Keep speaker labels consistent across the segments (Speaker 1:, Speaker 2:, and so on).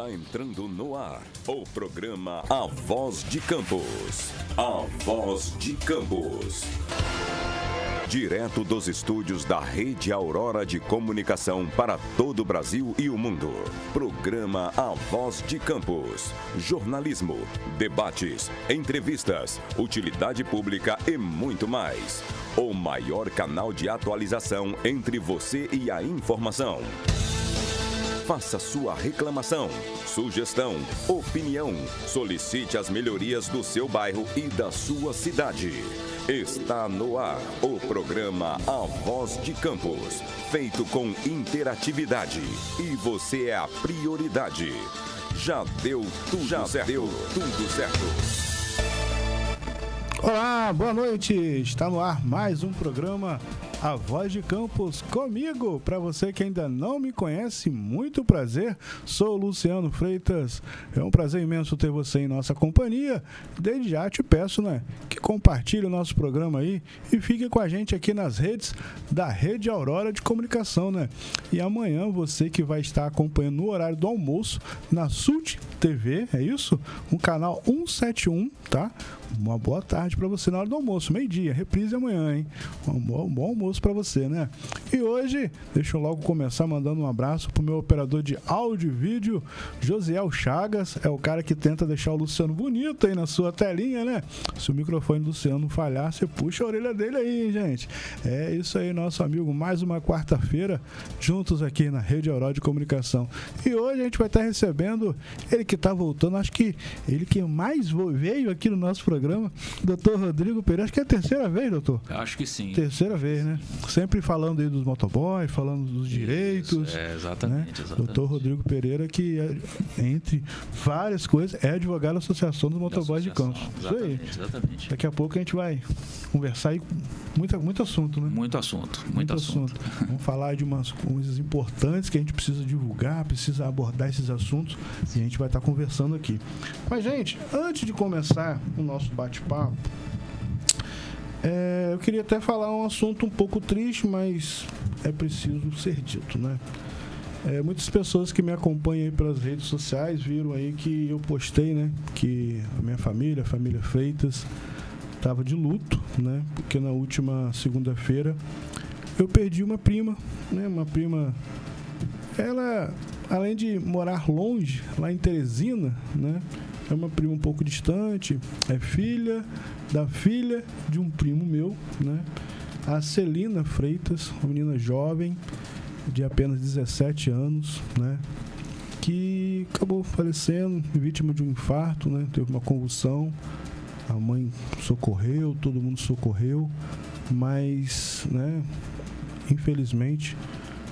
Speaker 1: Está entrando no ar o programa A Voz de Campos. A Voz de Campos. Direto dos estúdios da Rede Aurora de Comunicação para todo o Brasil e o mundo. Programa A Voz de Campos. Jornalismo, debates, entrevistas, utilidade pública e muito mais. O maior canal de atualização entre você e a informação. Faça sua reclamação, sugestão, opinião. Solicite as melhorias do seu bairro e da sua cidade. Está no ar o programa A Voz de Campos, feito com interatividade. E você é a prioridade. Já deu tudo certo.
Speaker 2: Olá, boa noite. Está no ar mais um programa A Voz de Campos comigo. Para você que ainda não me conhece, muito prazer. Sou o Luciano Freitas. É um prazer imenso ter você em nossa companhia. Desde já te peço, que compartilhe o nosso programa aí e fique com a gente aqui nas redes da Rede Aurora de Comunicação, E amanhã você que vai estar acompanhando no horário do almoço na Sult TV, é isso? Um canal 171, tá? Uma boa tarde para você na hora do almoço, meio-dia, reprise amanhã, hein? Um bom almoço para você, E hoje, deixa eu logo começar mandando um abraço pro meu operador de áudio e vídeo, Josiel Chagas, é o cara que tenta deixar o Luciano bonito aí na sua telinha, Se o microfone do Luciano falhar, você puxa a orelha dele aí, hein, gente? É isso aí, nosso amigo, mais uma quarta-feira, juntos aqui na Rede Aurora de Comunicação. E hoje a gente vai estar recebendo ele que tá voltando, acho que ele que mais veio aqui no nosso programa, Dr. Rodrigo Pereira, acho que é a terceira vez, doutor?
Speaker 3: Acho que sim.
Speaker 2: Terceira vez, Sempre falando aí dos motoboys, falando dos direitos.
Speaker 3: Isso, exatamente.
Speaker 2: Dr. Rodrigo Pereira, que entre várias coisas, é advogado da Associação dos Motoboys de Campos.
Speaker 3: Exatamente.
Speaker 2: Daqui a pouco a gente vai conversar aí, muito assunto,
Speaker 3: Muito assunto.
Speaker 2: Vamos falar de umas coisas importantes que a gente precisa divulgar, precisa abordar esses assuntos e a gente vai estar conversando aqui. Mas, gente, antes de começar o nosso bate-papo, eu queria até falar um assunto um pouco triste, mas é preciso ser dito, muitas pessoas que me acompanham aí pelas redes sociais viram aí que eu postei, que a minha família, a família Freitas, estava de luto, porque na última segunda-feira eu perdi uma prima, uma prima, ela, além de morar longe, lá em Teresina, é uma prima um pouco distante, é filha da filha de um primo meu, a Celina Freitas, uma menina jovem, de apenas 17 anos, que acabou falecendo, vítima de um infarto, teve uma convulsão, a mãe socorreu, todo mundo socorreu, mas, infelizmente,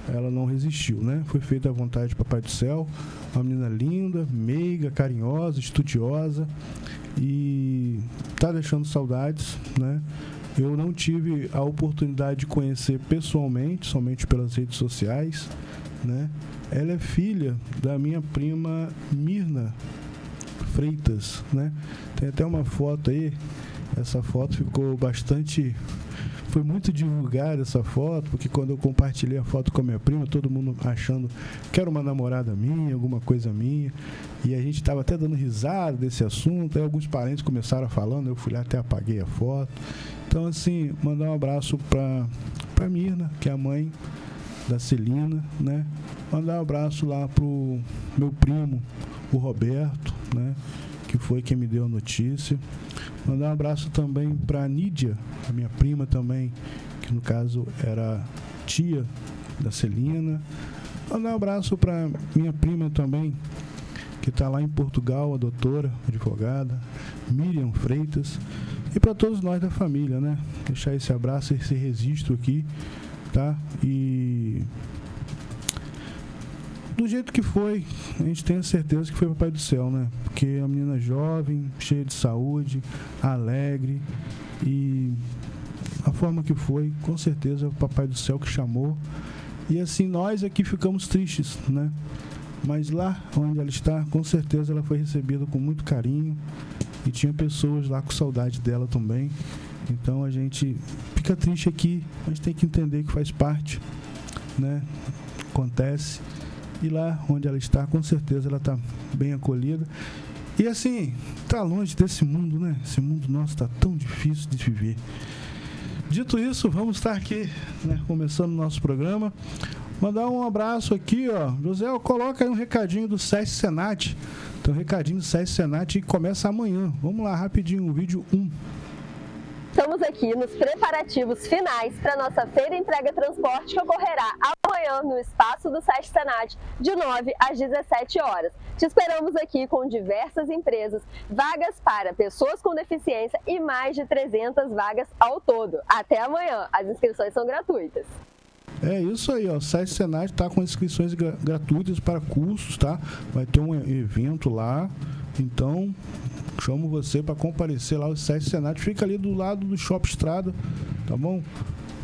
Speaker 2: ela não resistiu, Foi feita à vontade de Papai do Céu, uma menina linda, meiga, carinhosa, estudiosa e tá deixando saudades, Eu não tive a oportunidade de conhecer pessoalmente, somente pelas redes sociais, Ela é filha da minha prima Mirna Freitas, Tem até uma foto aí, essa foto ficou bastante... Foi muito divulgada essa foto, porque quando eu compartilhei a foto com a minha prima, todo mundo achando que era uma namorada minha, alguma coisa minha, e a gente estava até dando risada desse assunto, aí alguns parentes começaram falando, eu fui lá até apaguei a foto. Então, assim, mandar um abraço para Mirna, que é a mãe da Celina, Mandar um abraço lá pro meu primo, o Roberto, que foi quem me deu a notícia. Mandar um abraço também para a Nídia, a minha prima também, que no caso era tia da Celina. Mandar um abraço para minha prima também, que está lá em Portugal, a doutora, advogada, Miriam Freitas. E para todos nós da família, Deixar esse abraço, esse registro aqui, tá? E... do jeito que foi, a gente tem a certeza que foi o Papai do Céu, Porque é uma menina jovem, cheia de saúde, alegre, e a forma que foi, com certeza é o Papai do Céu que chamou. E assim, nós aqui ficamos tristes, Mas lá onde ela está, com certeza ela foi recebida com muito carinho, e tinha pessoas lá com saudade dela também. Então a gente fica triste aqui, mas tem que entender que faz parte, Acontece. E lá onde ela está, com certeza ela está bem acolhida. E assim, tá longe desse mundo, né? Esse mundo nosso tá tão difícil de viver. Dito isso, vamos estar aqui, né, começando o nosso programa. Mandar um abraço aqui, ó. José, coloca aí um recadinho do SESC Senat. Tem um recadinho do SESC Senat que começa amanhã. Vamos lá, rapidinho, o vídeo 1.
Speaker 4: Estamos aqui nos preparativos finais para a nossa Feira Entrega Transporte, que ocorrerá amanhã no espaço do SESC Senat, de 9 às 17 horas. Te esperamos aqui com diversas empresas, vagas para pessoas com deficiência e mais de 300 vagas ao todo. Até amanhã, as inscrições são gratuitas.
Speaker 2: É isso aí, ó. O SESC Senat está com inscrições gratuitas para cursos, tá? Vai ter um evento lá, então chamo você para comparecer lá. O SESC Senat fica ali do lado do Shopping Estrada, tá bom?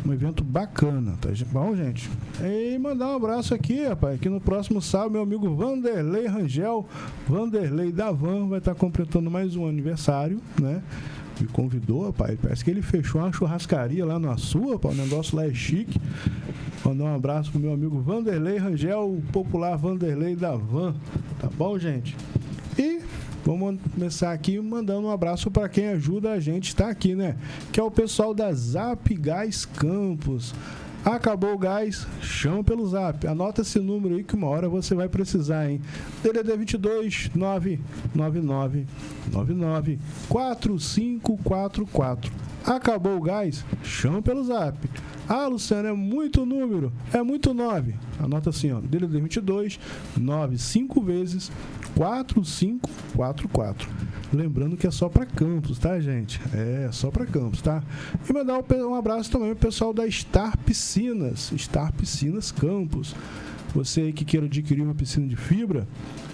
Speaker 2: Um evento bacana, tá bom, gente? E mandar um abraço aqui, rapaz, que no próximo sábado, meu amigo Vanderlei Rangel, Vanderlei da Van, vai estar completando mais um aniversário, né? Me convidou, rapaz, parece que ele fechou uma churrascaria lá na sua, rapaz, o negócio lá é chique. Mandar um abraço pro meu amigo Vanderlei Rangel, o popular Vanderlei da Van, tá bom, gente? E vamos começar aqui mandando um abraço para quem ajuda a gente estar aqui, né? Que é o pessoal da Zap Gás Campos. Acabou o gás, chama pelo Zap. Anota esse número aí que uma hora você vai precisar, hein? DDD 22 999 99 4544. Acabou o gás, chama pelo Zap. Ah, Luciano, é muito número, é muito 9. Anota assim, ó, DDD 22 95 vezes 4544. Lembrando que é só para Campos, tá, gente? É só para Campos, tá? E mandar um abraço também pro pessoal da Star Piscinas Campos. Você aí que queira adquirir uma piscina de fibra,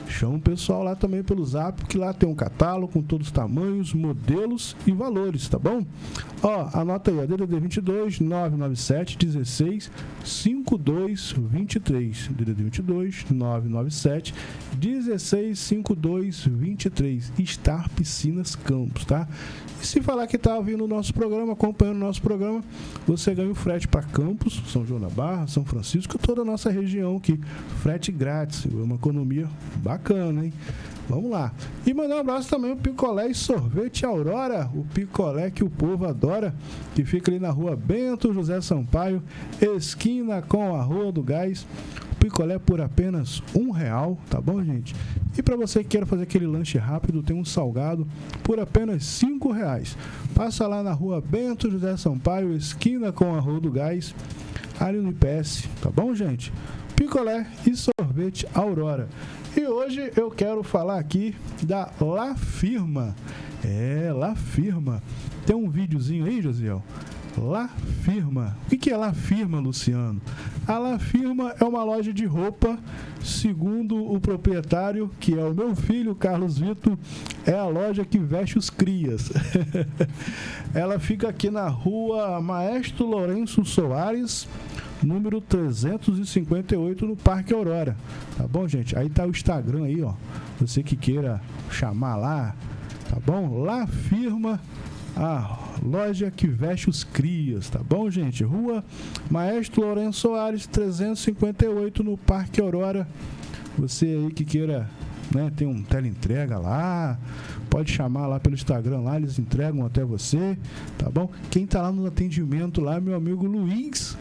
Speaker 2: chama o pessoal lá também pelo Zap, que lá tem um catálogo com todos os tamanhos, modelos e valores, tá bom? Ó, anota aí, ó, DDD 22 997 16 52 23. DDD 22 997 16 52 23. Star Piscinas Campos, tá? E se falar que tá ouvindo o nosso programa, acompanhando o nosso programa, você ganha o frete para Campos, São João da Barra, São Francisco, toda a nossa região aqui. Frete grátis, é uma economia bacana, hein? Vamos lá. E mandar um abraço também pro Picolé e Sorvete Aurora, o picolé que o povo adora, que fica ali na rua Bento José Sampaio, esquina com a Rua do Gás. Picolé por apenas R$1, tá bom, gente? E para você que queira fazer aquele lanche rápido, tem um salgado por apenas R$5. Passa lá na rua Bento José Sampaio, esquina com a Rua do Gás, ali no IPS, tá bom, gente? Picolé e Sorvete Aurora. E hoje eu quero falar aqui da La Firma. É, La Firma. Tem um videozinho aí, Josiel? La Firma. O que é La Firma, Luciano? A La Firma é uma loja de roupa, segundo o proprietário, que é o meu filho, Carlos Vitor, é a loja que veste os crias. Ela fica aqui na rua Maestro Lourenço Soares, número 358, no Parque Aurora. Tá bom, gente? Aí tá o Instagram aí, ó. Você que queira chamar lá, tá bom? La Firma, a loja que veste os crias, tá bom, gente? Rua Maestro Lourenço Soares, 358, no Parque Aurora. Você aí que queira, né, tem um teleentrega lá, pode chamar lá pelo Instagram, lá eles entregam até você, tá bom? Quem tá lá no atendimento lá é meu amigo Luiz,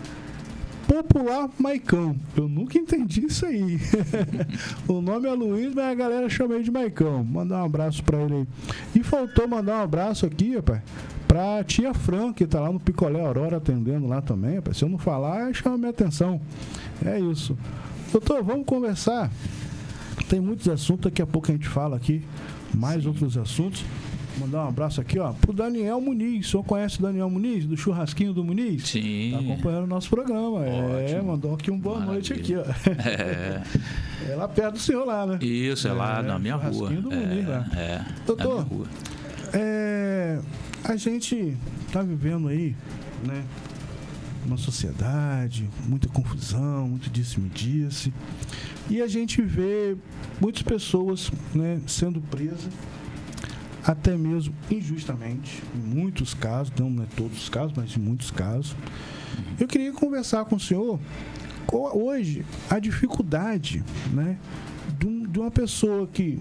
Speaker 2: popular Maicão. Eu nunca entendi isso aí. O nome é Luiz, mas a galera chama ele de Maicão. Mandar um abraço pra ele aí. E faltou mandar um abraço aqui, rapaz, pra tia Fran, que tá lá no Picolé Aurora atendendo lá também, rapaz. Se eu não falar, chama minha atenção. É isso. Doutor, vamos conversar. Tem muitos assuntos, daqui a pouco a gente fala aqui. Mais outros assuntos. Mandar um abraço aqui, ó, pro Daniel Muniz. O senhor conhece o Daniel Muniz, do Churrasquinho do Muniz?
Speaker 3: Sim.
Speaker 2: Tá acompanhando o nosso programa.
Speaker 3: Ótimo.
Speaker 2: Mandou aqui boa noite aqui, ó. É lá perto do senhor lá, né?
Speaker 3: Isso, é lá na minha rua.
Speaker 2: Do Muniz, lá. Doutor,
Speaker 3: na minha rua.
Speaker 2: A gente tá vivendo aí, né, uma sociedade, muita confusão, muito disse-me-disse. E a gente vê muitas pessoas, né, sendo presas, até mesmo injustamente, em muitos casos, não é todos os casos, mas em muitos casos. Eu queria conversar com o senhor Hoje, a dificuldade, né, de uma pessoa que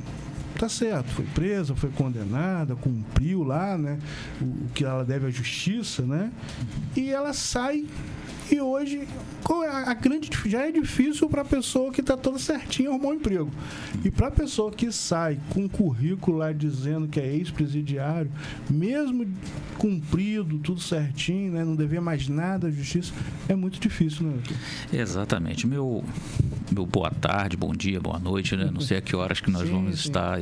Speaker 2: tá certo, foi presa, foi condenada, cumpriu lá, né, o que ela deve à justiça, né, e ela sai. E hoje, já é difícil para a pessoa que está toda certinha arrumar um emprego. E para a pessoa que sai com um currículo lá dizendo que é ex-presidiário, mesmo cumprido, tudo certinho, né, não dever mais nada à justiça, é muito difícil, né, doutor?
Speaker 3: Exatamente. Meu boa tarde, bom dia, boa noite, né? Não sei a que horas que nós vamos estar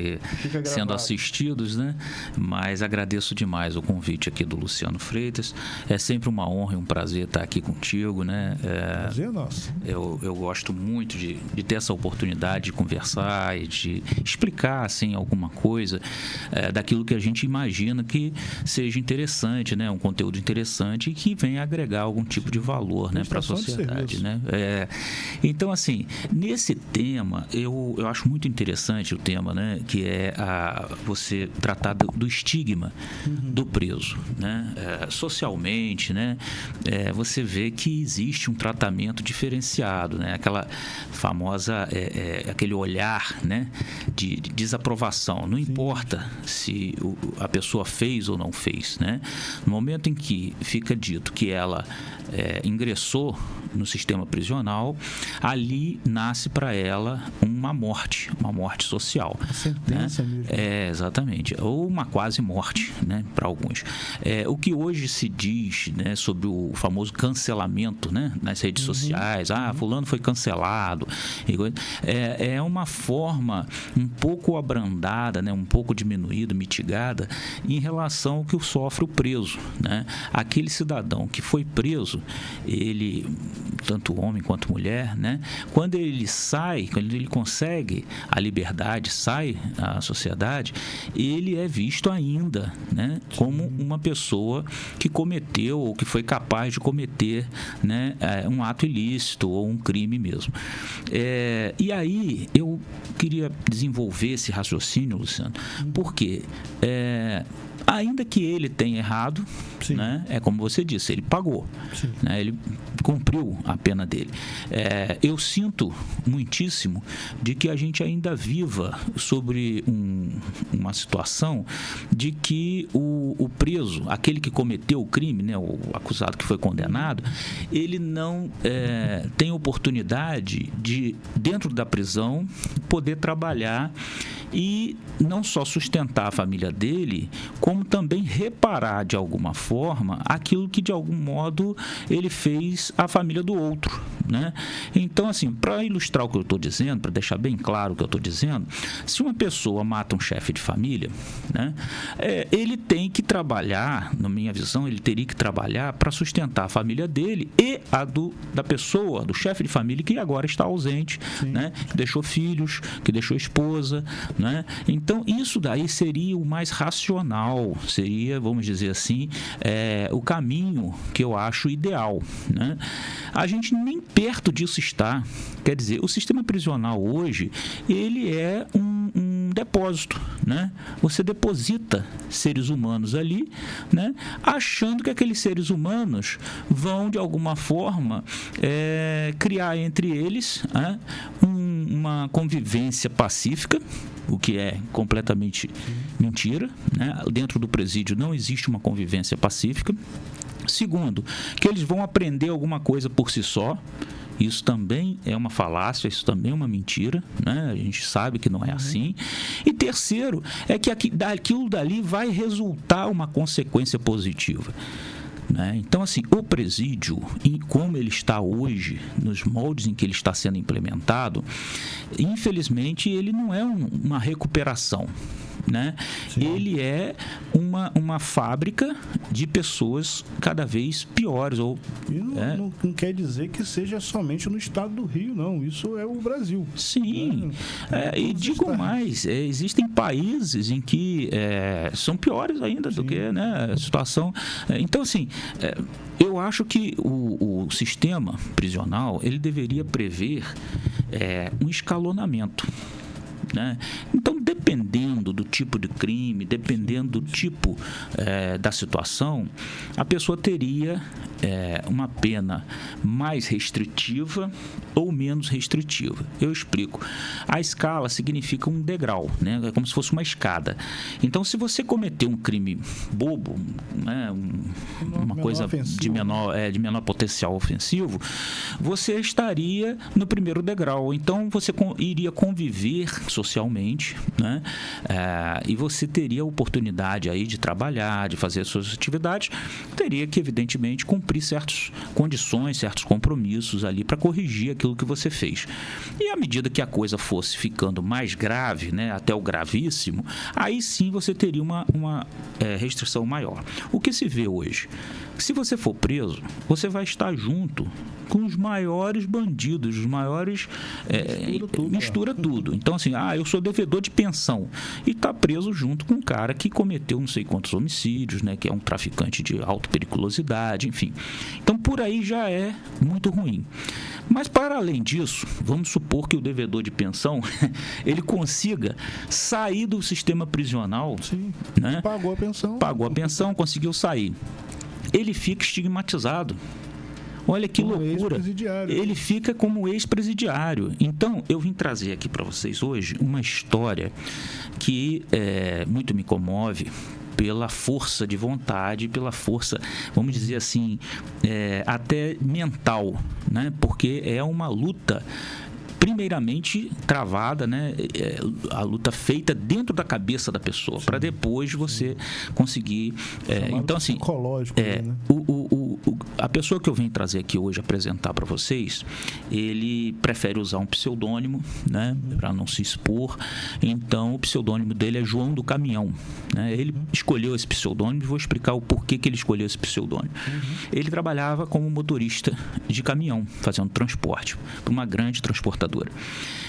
Speaker 3: sendo assistidos, né? Mas agradeço demais o convite aqui do Luciano Freitas. É sempre uma honra e um prazer estar aqui contigo, né?
Speaker 2: Prazer é nosso.
Speaker 3: Eu gosto muito de ter essa oportunidade de conversar e de explicar, assim, alguma coisa daquilo que a gente imagina que seja interessante, né? Um conteúdo interessante e que venha agregar algum tipo de valor, né, para a sociedade, né? Então, assim, nesse tema, eu acho muito interessante o tema, né, que é você tratar do estigma do preso, né? Socialmente, né, você vê que existe um tratamento diferenciado, né? Aquela famosa, aquele olhar, né, de desaprovação. Não importa se a pessoa fez ou não fez, né? No momento em que fica dito que ela ingressou no sistema prisional, ali nasce para ela uma morte social. A sentença, né? Mesmo. Exatamente. Ou uma quase morte, né, para alguns. O que hoje se diz, né, sobre o famoso cancelamento, né, nas redes sociais, fulano foi cancelado, é uma forma um pouco abrandada, né, um pouco diminuída, mitigada, em relação ao que sofre o preso, né? Aquele cidadão que foi preso, ele, tanto homem quanto mulher, né, quando ele sai, quando ele consegue a liberdade, sai à sociedade, ele é visto ainda, né, como uma pessoa que cometeu ou que foi capaz de cometer, né, um ato ilícito ou um crime mesmo. E aí eu queria desenvolver esse raciocínio, Luciano, porque ainda que ele tenha errado, né, é como você disse, ele pagou, né, ele cumpriu a pena dele. Eu sinto muitíssimo de que a gente ainda viva sobre uma situação de que o preso, aquele que cometeu o crime, né, o acusado que foi condenado, ele não tem oportunidade de, dentro da prisão, poder trabalhar e não só sustentar a família dele, como também reparar de alguma forma aquilo que de algum modo ele fez à família do outro, né? Então, assim, para ilustrar o que eu estou dizendo, para deixar bem claro o que eu estou dizendo, se uma pessoa mata um chefe de família, né, ele tem que trabalhar, na minha visão, ele teria que trabalhar para sustentar a família dele e a da pessoa, do chefe de família que agora está ausente, né, que deixou filhos, que deixou esposa, né? Então, isso daí seria o mais racional, seria, vamos dizer assim, o caminho que eu acho ideal, né? A gente nem perto disso está. Quer dizer, o sistema prisional hoje, ele é um depósito, né? Você deposita seres humanos ali, né, achando que aqueles seres humanos vão, de alguma forma, criar entre eles uma convivência pacífica, o que é completamente mentira, né? Dentro do presídio não existe uma convivência pacífica. Segundo, que eles vão aprender alguma coisa por si só. Isso também é uma falácia, isso também é uma mentira, né? A gente sabe que não é assim. E terceiro, é que aquilo dali vai resultar uma consequência positiva, né? Então, assim, o presídio, como ele está hoje, nos moldes em que ele está sendo implementado, infelizmente, ele não é uma recuperação, né? Ele é uma fábrica de pessoas cada vez piores.
Speaker 2: E não quer dizer que seja somente no estado do Rio, não. Isso é o Brasil.
Speaker 3: Sim. E digo mais, existem países em que são piores ainda do que, né, a situação. Então, assim, eu acho que o sistema prisional, ele deveria prever um escalonamento, né? Então, depende dependendo do tipo de crime, dependendo do tipo da situação, a pessoa teria uma pena mais restritiva ou menos restritiva. Eu explico. A escala significa um degrau, né? É como se fosse uma escada. Então, se você cometer um crime bobo, né? Uma coisa de menor potencial ofensivo, você estaria no primeiro degrau. Então, você iria conviver socialmente, né? E você teria a oportunidade aí de trabalhar, de fazer as suas atividades, teria que, evidentemente, cumprir certas condições, certos compromissos ali para corrigir aquilo que você fez. E à medida que a coisa fosse ficando mais grave, né, até o gravíssimo, aí sim você teria uma restrição maior. O que se vê hoje? Se você for preso, você vai estar junto com os maiores bandidos, os maiores... mistura tudo. Então, assim, eu sou devedor de pensão. E está preso junto com um cara que cometeu não sei quantos homicídios, né? Que é um traficante de alta periculosidade, enfim. Então, por aí já é muito ruim. Mas, para além disso, vamos supor que o devedor de pensão, ele consiga sair do sistema prisional.
Speaker 2: Sim,
Speaker 3: né?
Speaker 2: Pagou a pensão,
Speaker 3: conseguiu sair. Ele fica estigmatizado. Olha que loucura. Ele fica como ex-presidiário. Então, eu vim trazer aqui para vocês hoje uma história que muito me comove pela força de vontade, pela força, vamos dizer assim, até mental, né? Porque é uma luta primeiramente travada, né? A luta feita dentro da cabeça da pessoa, para depois você conseguir. Então, assim, né? A pessoa que eu venho trazer aqui hoje apresentar para vocês, ele prefere usar um pseudônimo, né? Para não se expor. Então, o pseudônimo dele é João do Caminhão, né? Ele escolheu esse pseudônimo e vou explicar o porquê que ele escolheu esse pseudônimo. Ele trabalhava como motorista de caminhão, fazendo transporte para uma grande transportadora.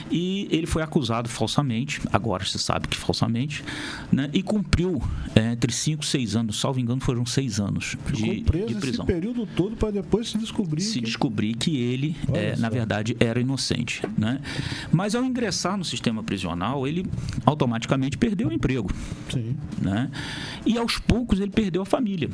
Speaker 3: E ele foi acusado falsamente, agora se sabe que falsamente, né? E cumpriu entre 5 e 6 anos, salvo engano, foram 6 anos de prisão.
Speaker 2: Esse período todo para depois descobrir
Speaker 3: que ele, na verdade, era inocente, né? Mas ao ingressar no sistema prisional, ele automaticamente perdeu o emprego.
Speaker 2: Sim.
Speaker 3: Né? E aos poucos ele perdeu a família.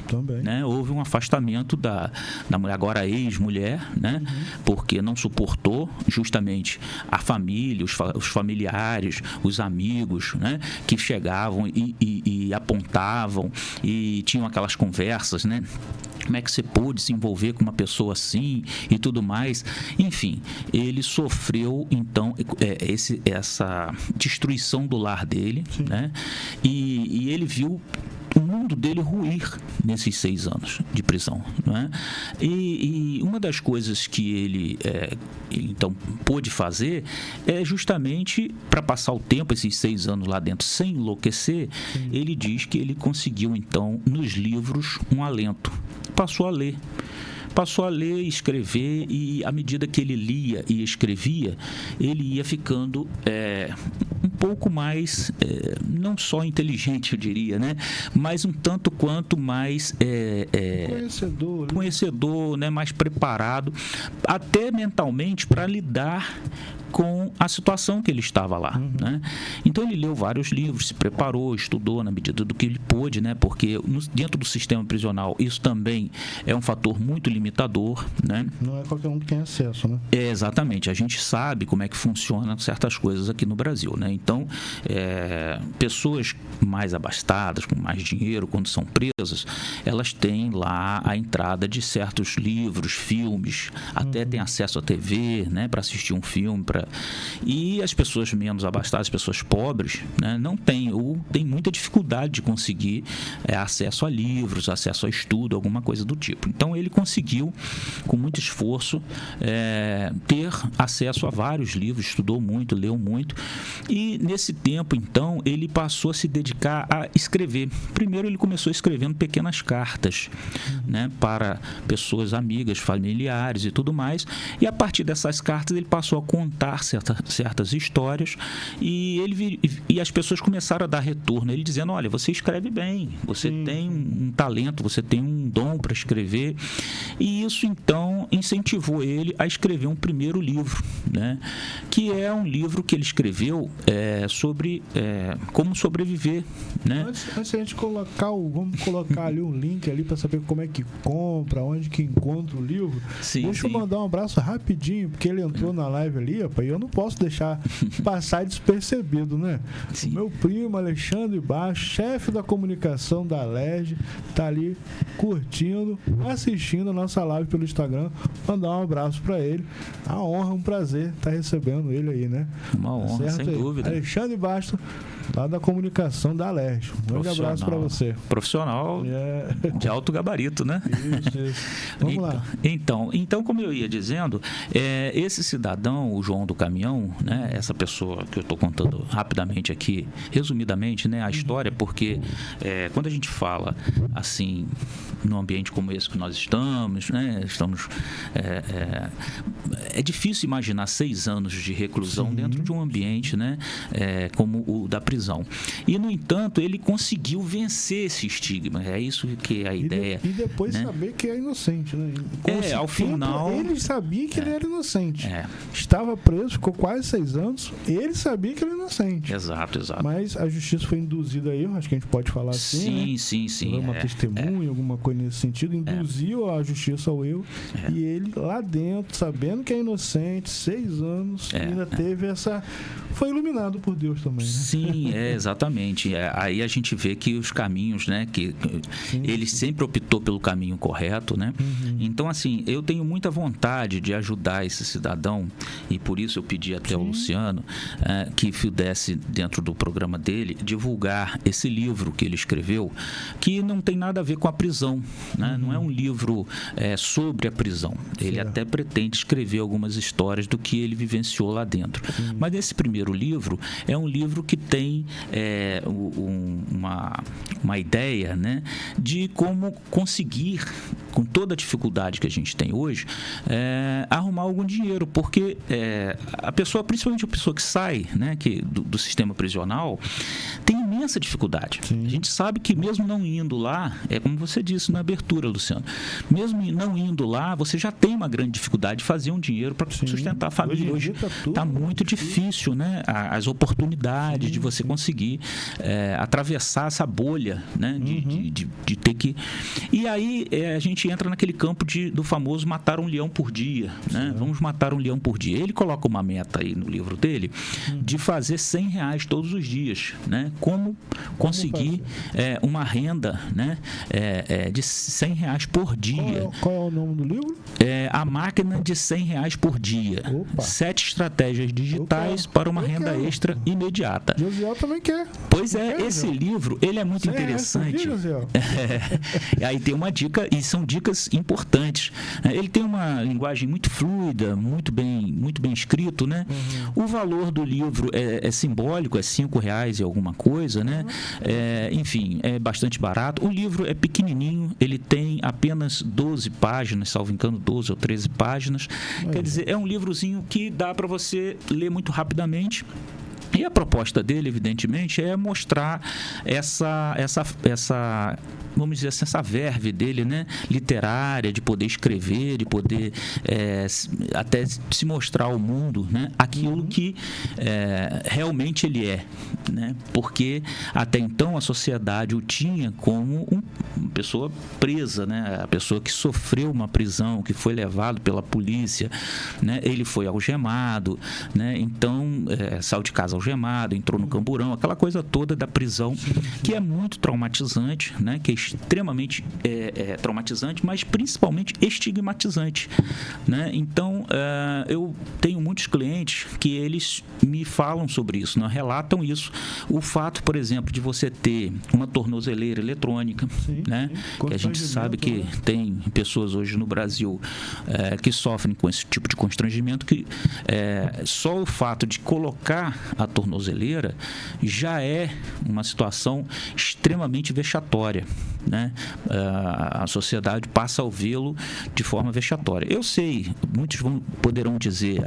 Speaker 2: Também.
Speaker 3: Né? Houve um afastamento da mulher, agora ex-mulher, né? Porque não suportou justamente a família, os familiares, os amigos, né? Que chegavam e apontavam e tinham aquelas conversas, né? Como é que você pôde se envolver com uma pessoa assim e tudo mais? Enfim, ele sofreu, então, essa destruição do lar dele, né? E ele viu o mundo dele ruir nesses 6 anos de prisão, não é? E uma das coisas que ele então pôde fazer é justamente para passar o tempo, esses 6 anos lá dentro, sem enlouquecer. Ele diz que ele conseguiu então nos livros um alento, passou a ler, escrever, e à medida que ele lia e escrevia, ele ia ficando um pouco mais, não só inteligente, eu diria, né? Mas um tanto quanto mais conhecedor, né? Mais preparado, até mentalmente, para lidar com a situação que ele estava lá, né? Então ele leu vários livros, se preparou, estudou na medida do que ele pôde, né? Porque dentro do sistema prisional isso também é um fator muito limitador, né?
Speaker 2: Não é qualquer um que tem acesso, né?
Speaker 3: Exatamente, a gente sabe como é que funcionam certas coisas aqui no Brasil, né? Então, pessoas mais abastadas, com mais dinheiro, quando são presas, elas têm lá a entrada de certos livros, filmes, até têm acesso à TV, né? Para assistir um filme, e as pessoas menos abastadas, as pessoas pobres, né, não têm, ou têm muita dificuldade de conseguir acesso a livros, acesso a estudo, alguma coisa do tipo. Então ele conseguiu, com muito esforço, ter acesso a vários livros, estudou muito, leu muito, e nesse tempo, então, ele passou a se dedicar a escrever. Primeiro ele começou escrevendo pequenas cartas, né, para pessoas amigas, familiares e tudo mais, e a partir dessas cartas ele passou a contar certas histórias, e as pessoas começaram a dar retorno, ele dizendo: olha, você escreve bem, você tem um talento, você tem um dom para escrever, e isso então incentivou ele a escrever um primeiro livro, né? Que é um livro que ele escreveu sobre como sobreviver, né?
Speaker 2: Antes a gente vamos colocar ali um link ali para saber como é que compra, onde que encontra o livro. Deixa eu mandar um abraço rapidinho, porque ele entrou na live ali, e eu não posso deixar passar despercebido, né? O meu primo Alexandre Baixo, chefe da comunicação da LERJ, tá ali curtindo, assistindo a nossa live pelo Instagram. Mandar um abraço para ele. A honra, um prazer estar recebendo ele aí, né?
Speaker 3: Uma honra, sem dúvida.
Speaker 2: Alexandre Baixo, lá da comunicação da LERJ. Um grande abraço para você.
Speaker 3: Profissional de alto gabarito, né?
Speaker 2: Isso. Vamos lá.
Speaker 3: Então, como eu ia dizendo, esse cidadão, o João do Caminhão, né? Essa pessoa que eu estou contando rapidamente aqui, resumidamente, né? A história, porque quando a gente fala assim, num ambiente como esse que nós estamos, né? É difícil imaginar 6 anos de reclusão dentro de um ambiente, né? Como o da prisão. E, no entanto, ele conseguiu vencer esse estigma. É isso que é a ideia.
Speaker 2: E depois, né? Saber que é inocente, né?
Speaker 3: Ao final...
Speaker 2: Ele sabia que ele era inocente. Estava preso, ficou quase 6 anos. Ele sabia que ele era inocente.
Speaker 3: Exato.
Speaker 2: Mas a justiça foi induzida a erro, acho que a gente pode falar assim, né?
Speaker 3: Sim.
Speaker 2: Uma testemunha, alguma coisa nesse sentido, induziu a justiça ao erro. E ele, lá dentro, sabendo que é inocente, 6 anos, ainda teve essa... Foi iluminado por Deus também, né?
Speaker 3: Sim, exatamente. Aí a gente vê que os caminhos, né? Que ele sempre optou pelo caminho correto, né? Então, assim, eu tenho muita vontade de ajudar esse cidadão, e por isso eu pedi até ao Luciano que pudesse, dentro do programa dele, divulgar esse livro que ele escreveu, que não tem nada a ver com a prisão, né? Não é um livro sobre a prisão. Ele até pretende escrever algumas histórias do que ele vivenciou lá dentro. Mas esse primeiro livro é um livro que tem uma ideia, né, de como conseguir, com toda a dificuldade que a gente tem hoje, arrumar algum dinheiro, porque a pessoa, principalmente a pessoa que sai, né, do sistema prisional, tem imensa dificuldade. A gente sabe que mesmo não indo lá, como você disse na abertura, Luciano, mesmo não indo lá, você já tem uma grande dificuldade de fazer um dinheiro para sustentar a família. Hoje está muito difícil, né? As oportunidades de você conseguir atravessar essa bolha, né? De ter que... E aí a gente entra naquele campo do famoso matar um leão por dia, né? Vamos matar um leão por dia. Ele coloca uma meta aí no livro dele de fazer R$100 todos os dias, né? Como conseguir uma renda, né? De R$100 por dia.
Speaker 2: Qual é o nome do livro?
Speaker 3: A máquina de R$100 por dia. 7 estratégias digitais para uma renda extra imediata.
Speaker 2: Josiel também quer.
Speaker 3: Pois esse livro, ele é muito interessante. Aí tem uma dica, e são dicas importantes. Ele tem uma linguagem muito fluida, muito bem escrito, né? O valor do livro é simbólico, é R$5 e alguma coisa, né? Enfim, é bastante barato. O livro é pequenininho, ele tem apenas 12 páginas, salvo engano, 12 ou 13 páginas. Quer dizer, é um livrozinho que dá para você ler muito rapidamente. E a proposta dele, evidentemente, é mostrar essa vamos dizer assim, essa verve dele, né, literária, de poder escrever, de poder até se mostrar ao mundo, né, aquilo que realmente ele é, né, porque até então a sociedade o tinha como uma pessoa presa, né, a pessoa que sofreu uma prisão, que foi levado pela polícia, né, ele foi algemado, né, então saiu de casa algemado, entrou no camburão, aquela coisa toda da prisão, que é muito traumatizante, né, que é extremamente traumatizante, mas principalmente estigmatizante, né? Então, eu tenho muitos clientes que eles me falam sobre isso, né? Relatam isso. O fato, por exemplo, de você ter uma tornozeleira eletrônica, né? Que a gente sabe que tem pessoas hoje no Brasil que sofrem com esse tipo de constrangimento, que só o fato de colocar a tornozeleira já é uma situação extremamente vexatória, né? A sociedade passa a vê-lo de forma vexatória. Eu sei, muitos poderão dizer,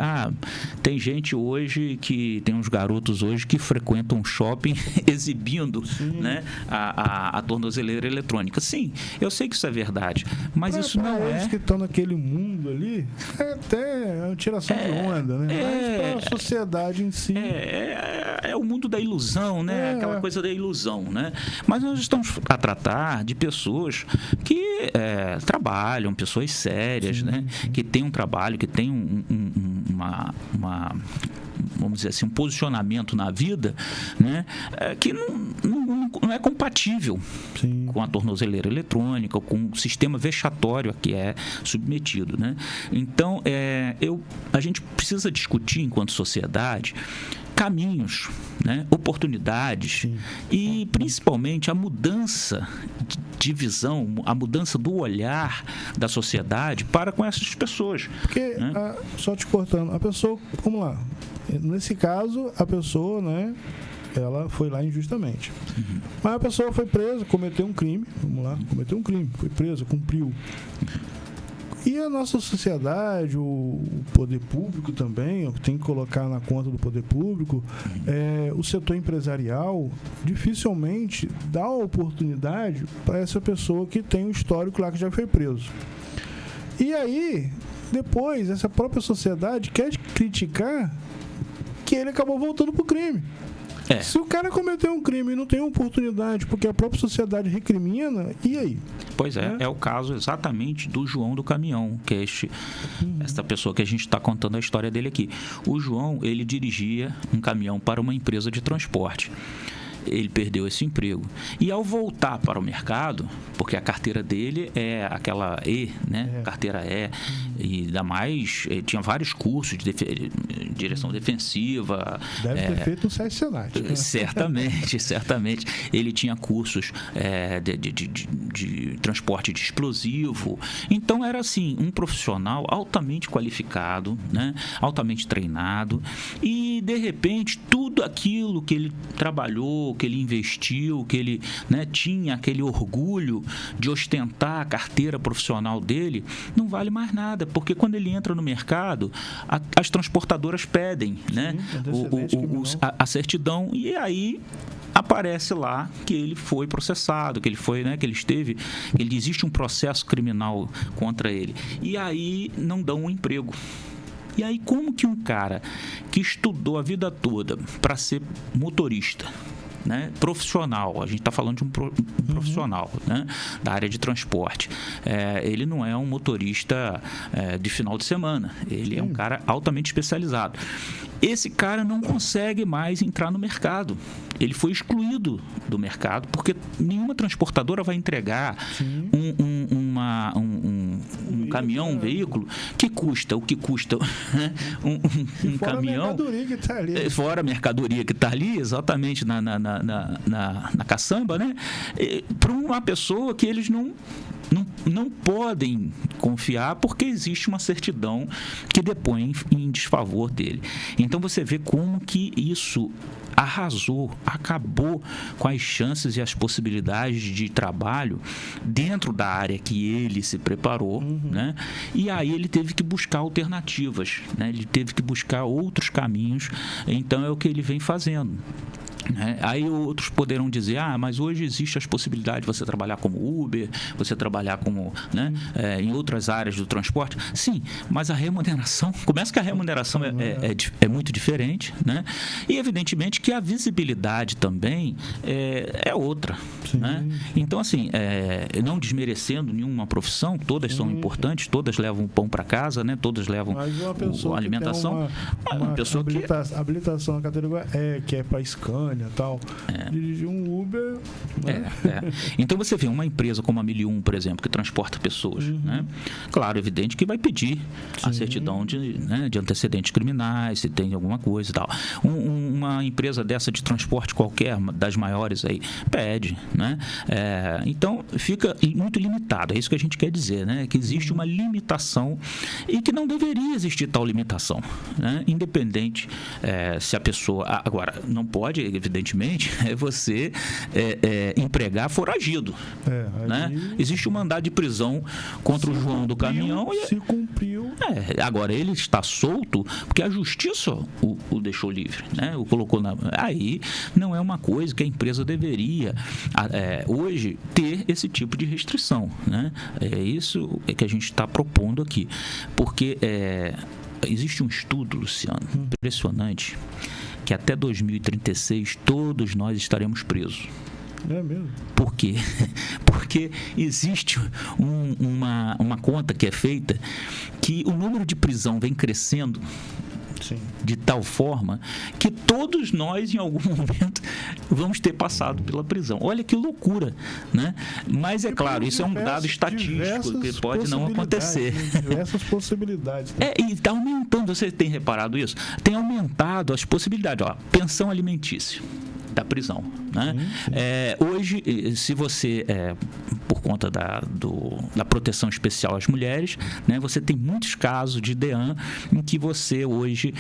Speaker 3: tem gente hoje que tem uns garotos hoje que frequentam um shopping exibindo, né, a tornozeleira eletrônica. Sim, eu sei que isso é verdade, mas isso não é...
Speaker 2: Eles que estão naquele mundo ali, é até uma tiração de onda, né? Mas para a sociedade em si...
Speaker 3: é o mundo da ilusão, né? Aquela coisa da ilusão, né? Mas nós estamos a tratar de pessoas que trabalham, pessoas sérias, né? Que têm um trabalho, que têm vamos dizer assim, um posicionamento na vida, né, que não é compatível com a tornozeleira eletrônica, com o sistema vexatório a que é submetido, né? Então, a gente precisa discutir, enquanto sociedade, caminhos, né, oportunidades e principalmente a mudança de visão, a mudança do olhar da sociedade para com essas pessoas.
Speaker 2: Porque, né? Só te cortando, a pessoa, vamos lá, nesse caso, a pessoa, né, ela foi lá injustamente. Mas a pessoa foi presa, cometeu um crime, foi presa, cumpriu. E a nossa sociedade, o poder público também, tem que colocar na conta do poder público, o setor empresarial dificilmente dá a oportunidade para essa pessoa que tem um histórico lá que já foi preso. E aí, depois, essa própria sociedade quer criticar que ele acabou voltando pro crime. Se o cara cometeu um crime e não tem oportunidade porque a própria sociedade recrimina, e aí?
Speaker 3: Pois é o caso exatamente do João do caminhão, que é esta pessoa que a gente está contando a história dele aqui. O João, ele dirigia um caminhão para uma empresa de transporte. Ele perdeu esse emprego. E ao voltar para o mercado, porque a carteira dele é aquela E, né? Carteira E, e ainda mais, tinha vários cursos de direção defensiva.
Speaker 2: Deve ter feito um SESC Senat.
Speaker 3: Certamente. Ele tinha cursos de transporte de explosivo. Então, era assim, um profissional altamente qualificado, né? Altamente treinado. E, de repente, tudo aquilo que ele trabalhou, que ele investiu, que ele, né, tinha aquele orgulho de ostentar a carteira profissional dele, não vale mais nada, porque quando ele entra no mercado, as transportadoras pedem, né, a certidão, e aí aparece lá que ele foi processado, que ele foi, né, que existe um processo criminal contra ele, e aí não dão um emprego. E aí, como que um cara que estudou a vida toda para ser motorista, né, profissional, a gente está falando de um profissional, né, da área de transporte, ele não é um motorista de final de semana, ele é um cara altamente especializado. Esse cara não consegue mais entrar no mercado. Ele foi excluído do mercado porque nenhuma transportadora vai entregar um caminhão, um veículo que custa o que custa um caminhão, fora a mercadoria que está ali, exatamente na caçamba, né? Para uma pessoa que eles não podem confiar porque existe uma certidão que depõe em desfavor dele. Então você vê como que isso acabou com as chances e as possibilidades de trabalho dentro da área que ele se preparou, né? E aí ele teve que buscar alternativas, né? Ele teve que buscar outros caminhos, então é o que ele vem fazendo. Aí outros poderão dizer, mas hoje existe as possibilidades de você trabalhar como Uber, você trabalhar como, né, em outras áreas do transporte. Sim, mas a remuneração, começa que a remuneração é muito diferente, né? E evidentemente que a visibilidade também é outra, né? Então, assim, não desmerecendo nenhuma profissão, todas são importantes, todas levam o pão para casa, né? Todas levam a alimentação.
Speaker 2: Uma pessoa habilitação na categoria que é para Scania, tal, dirigir um Uber, né?
Speaker 3: Então você vê uma empresa como a 1001, por exemplo, que transporta pessoas, né? Claro, evidente que vai pedir a certidão de antecedentes criminais, se tem alguma coisa e tal. Uma empresa dessa de transporte qualquer, das maiores aí, pede, né? Então fica muito limitado, é isso que a gente quer dizer, né? Que existe uma limitação e que não deveria existir tal limitação, né? Independente se a pessoa... Agora, não pode, evidentemente, você empregar foragido, né? Existe um mandado de prisão contra o João do caminhão.
Speaker 2: Se cumpriu.
Speaker 3: Agora, ele está solto porque a justiça o deixou livre, né? O colocou aí não é uma coisa que a empresa deveria hoje ter esse tipo de restrição, né? É isso que a gente está propondo aqui, porque existe um estudo, Luciano, impressionante, que até 2036 todos nós estaremos presos.
Speaker 2: É mesmo?
Speaker 3: Por quê? Porque existe uma conta que é feita que o número de prisão vem crescendo.
Speaker 2: Sim.
Speaker 3: De tal forma que todos nós, em algum momento, vamos ter passado pela prisão. Olha que loucura, né? Mas é claro, isso é um dado estatístico que pode não acontecer.
Speaker 2: Diversas possibilidades.
Speaker 3: Né? E está aumentando, você tem reparado isso? Tem aumentado as possibilidades. Ó, pensão alimentícia da prisão. Né?
Speaker 2: Sim.
Speaker 3: Hoje, se você, por conta da proteção especial às mulheres, né, você tem muitos casos de DEAN em que você hoje,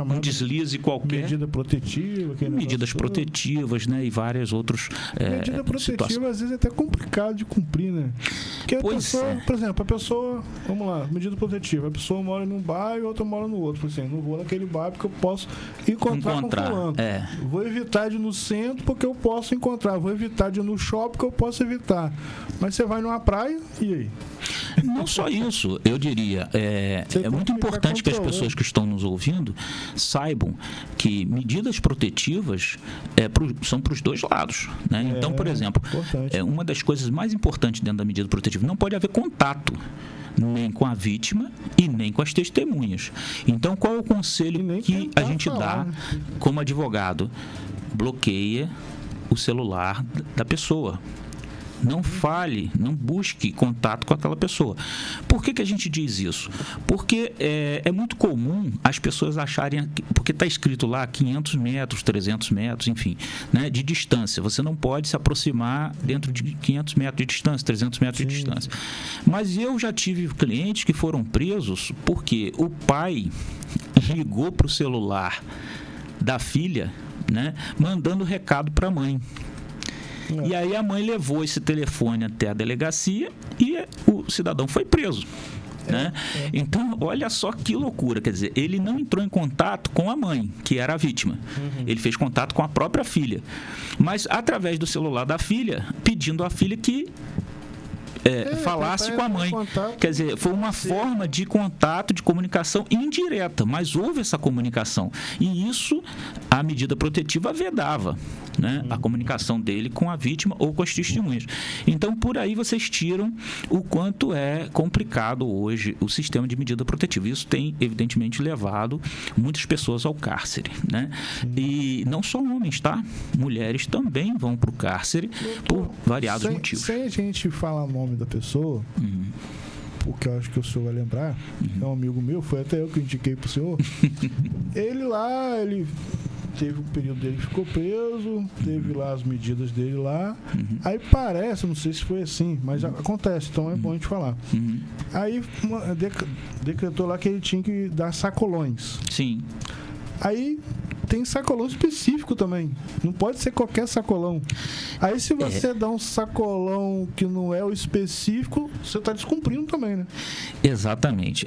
Speaker 3: um deslize qualquer...
Speaker 2: Medida protetiva.
Speaker 3: Medidas protetivas, né, e vários outros
Speaker 2: medida protetiva, às vezes, é até complicado de cumprir, né? Porque a pessoa, por exemplo, vamos lá, medida protetiva, a pessoa mora num bairro e outra mora no outro. Por exemplo, não vou naquele bairro porque eu posso encontrar com fulano. Vou evitar de ir no centro porque eu posso encontrar. Vou evitar de ir no shopping porque eu posso evitar. Mas você vai numa praia, e aí?
Speaker 3: Não só isso, eu diria, é muito importante que as pessoas que estão nos ouvindo saibam que medidas protetivas são para os dois lados. Né? Então, por exemplo, uma das coisas mais importantes dentro da medida protetiva, não pode haver contato nem com a vítima e nem com as testemunhas. Então, qual é o conselho que a gente dá como advogado? Bloqueia o celular da pessoa. Não fale, não busque contato com aquela pessoa. Por que a gente diz isso? Porque é muito comum as pessoas acharem, porque está escrito lá 500 metros, 300 metros, enfim, né, de distância. Você não pode se aproximar dentro de 500 metros de distância, 300 metros de distância. Mas eu já tive clientes que foram presos porque o pai ligou para o celular da filha, né, mandando recado para a mãe. E aí a mãe levou esse telefone até a delegacia e o cidadão foi preso. Né? Então, olha só que loucura. Quer dizer, ele não entrou em contato com a mãe, que era a vítima. Ele fez contato com a própria filha. Mas através do celular da filha, pedindo à filha que falasse com a mãe. Quer dizer, foi uma forma de contato, de comunicação indireta, mas houve essa comunicação. E isso a medida protetiva vedava, né? A comunicação dele com a vítima ou com as testemunhas. Então, por aí vocês tiram o quanto é complicado hoje o sistema de medida protetiva. Isso tem, evidentemente, levado muitas pessoas ao cárcere, né? E não só homens, tá? Mulheres também vão para o cárcere por variados motivos.
Speaker 2: Sem a gente falar o nome da pessoa, porque eu acho que o senhor vai lembrar, é um amigo meu, foi até eu que indiquei pro senhor. ele teve um período dele que ficou preso, teve lá as medidas dele lá. Aí parece, não sei se foi assim, mas acontece, então é bom a gente falar. Aí decretou lá que ele tinha que dar sacolões.
Speaker 3: Sim.
Speaker 2: Aí tem sacolão específico também. Não pode ser qualquer sacolão. Aí se você dá um sacolão que não é o específico, você está descumprindo também, né?
Speaker 3: Exatamente.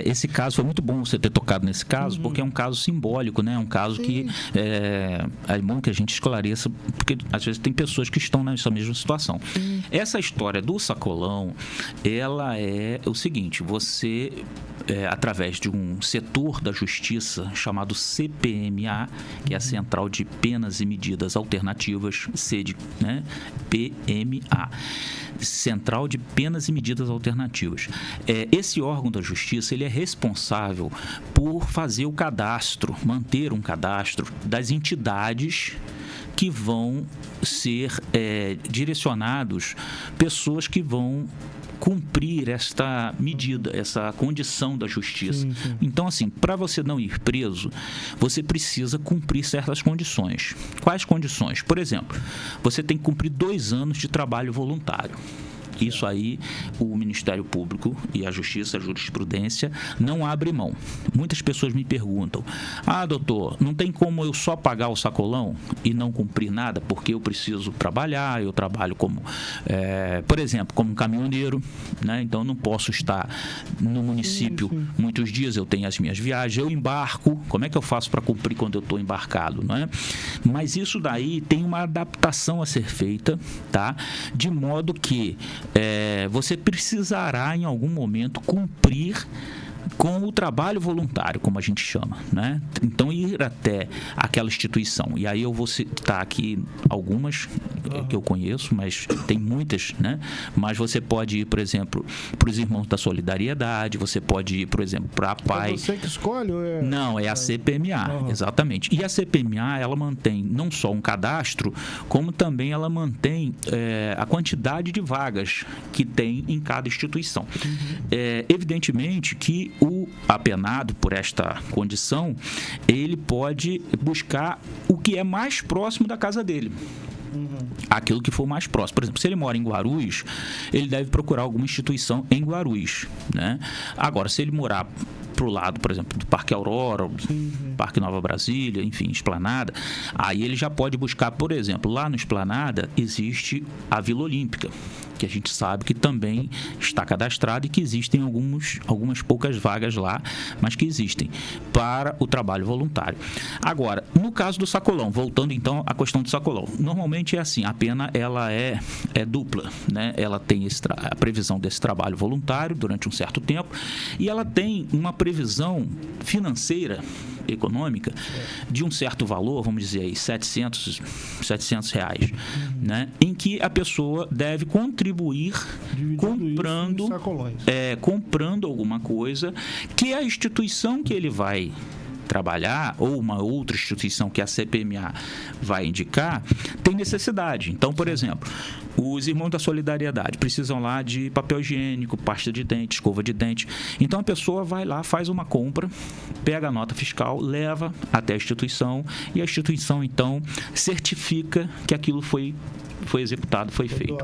Speaker 3: Esse caso foi muito bom você ter tocado nesse caso, porque é um caso simbólico, né? É um caso que é bom que a gente esclareça, porque às vezes tem pessoas que estão nessa mesma situação. Essa história do sacolão, ela é o seguinte: você, através de um setor da justiça chamado CPMA, que é a Central de Penas e Medidas Alternativas, né? PMA, Central de Penas e Medidas Alternativas. Esse órgão da justiça, ele é responsável por fazer o cadastro, manter um cadastro das entidades que vão ser direcionados, pessoas que vão cumprir esta medida, essa condição da justiça. Sim. Então, assim, para você não ir preso, você precisa cumprir certas condições. Quais condições? Por exemplo, você tem que cumprir 2 anos de trabalho voluntário. Isso aí, o Ministério Público e a Justiça, a jurisprudência, não abre mão. Muitas pessoas me perguntam: doutor, não tem como eu só pagar o sacolão e não cumprir nada, porque eu preciso trabalhar, eu trabalho como, por exemplo, como caminhoneiro, né? Então não posso estar no município muitos dias, eu tenho as minhas viagens, eu embarco, como é que eu faço para cumprir quando eu estou embarcado, não é? Mas isso daí tem uma adaptação a ser feita, tá? De modo que você precisará em algum momento cumprir com o trabalho voluntário, como a gente chama, né? Então, ir até aquela instituição. E aí eu vou citar aqui algumas que eu conheço, mas tem muitas, né? Mas você pode ir, por exemplo, para os Irmãos da Solidariedade, você pode ir, por exemplo, para a PAI.
Speaker 2: É você que escolhe? Ou é...
Speaker 3: Não, é a CPMA, exatamente. E a CPMA, ela mantém não só um cadastro, como também ela mantém a quantidade de vagas que tem em cada instituição. Evidentemente que o apenado por esta condição, ele pode buscar o que é mais próximo da casa dele. Aquilo que for mais próximo. Por exemplo, se ele mora em Guarulhos, ele deve procurar alguma instituição em Guarulhos, né? Agora, se ele morar pro lado, por exemplo, do Parque Aurora, Parque Nova Brasília, enfim, Esplanada, aí ele já pode buscar, por exemplo, lá no Esplanada existe a Vila Olímpica, que a gente sabe que também está cadastrado e que existem algumas poucas vagas lá, mas que existem para o trabalho voluntário. Agora, no caso do sacolão, voltando então à questão do sacolão, normalmente é assim, a pena ela é dupla, né? Ela tem a previsão desse trabalho voluntário durante um certo tempo e ela tem uma previsão financeira, econômica, de um certo valor, vamos dizer aí, R$700, né? Em que a pessoa deve contribuir comprando alguma coisa que a instituição que ele vai trabalhar, ou uma outra instituição que a CPMA vai indicar, tem necessidade. Então, por exemplo, os Irmãos da Solidariedade precisam lá de papel higiênico, pasta de dente, escova de dente. Então, a pessoa vai lá, faz uma compra, pega a nota fiscal, leva até a instituição e a instituição, então, certifica que aquilo foi executado, foi feito.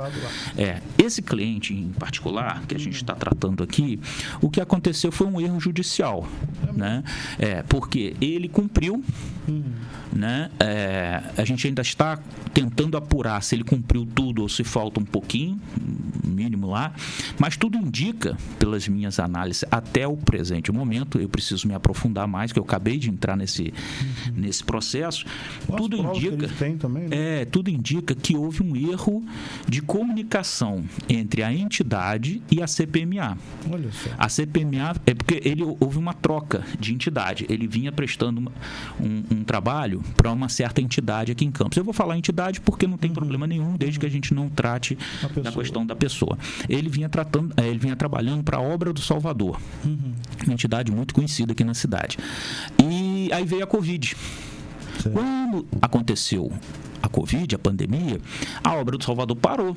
Speaker 3: Esse cliente em particular, que a gente está tratando aqui, o que aconteceu foi um erro judicial, né? Porque ele cumpriu, né? A gente ainda está tentando apurar se ele cumpriu tudo ou se falta um pouquinho, mínimo lá, mas tudo indica, pelas minhas análises até o presente momento, eu preciso me aprofundar mais, que eu acabei de entrar nesse processo, tudo indica, também, né? Tudo indica que houve um erro de comunicação entre a entidade e a CPMA. Olha só. A CPMA é porque houve uma troca de entidade. Ele vinha prestando um trabalho para uma certa entidade aqui em Campos. Eu vou falar entidade porque não tem problema nenhum, desde que a gente não trate da questão da pessoa. Ele vinha trabalhando para a Obra do Salvador, uma entidade muito conhecida aqui na cidade. E aí veio a Covid. Sim. Quando aconteceu a Covid, a pandemia, a Obra do Salvador parou.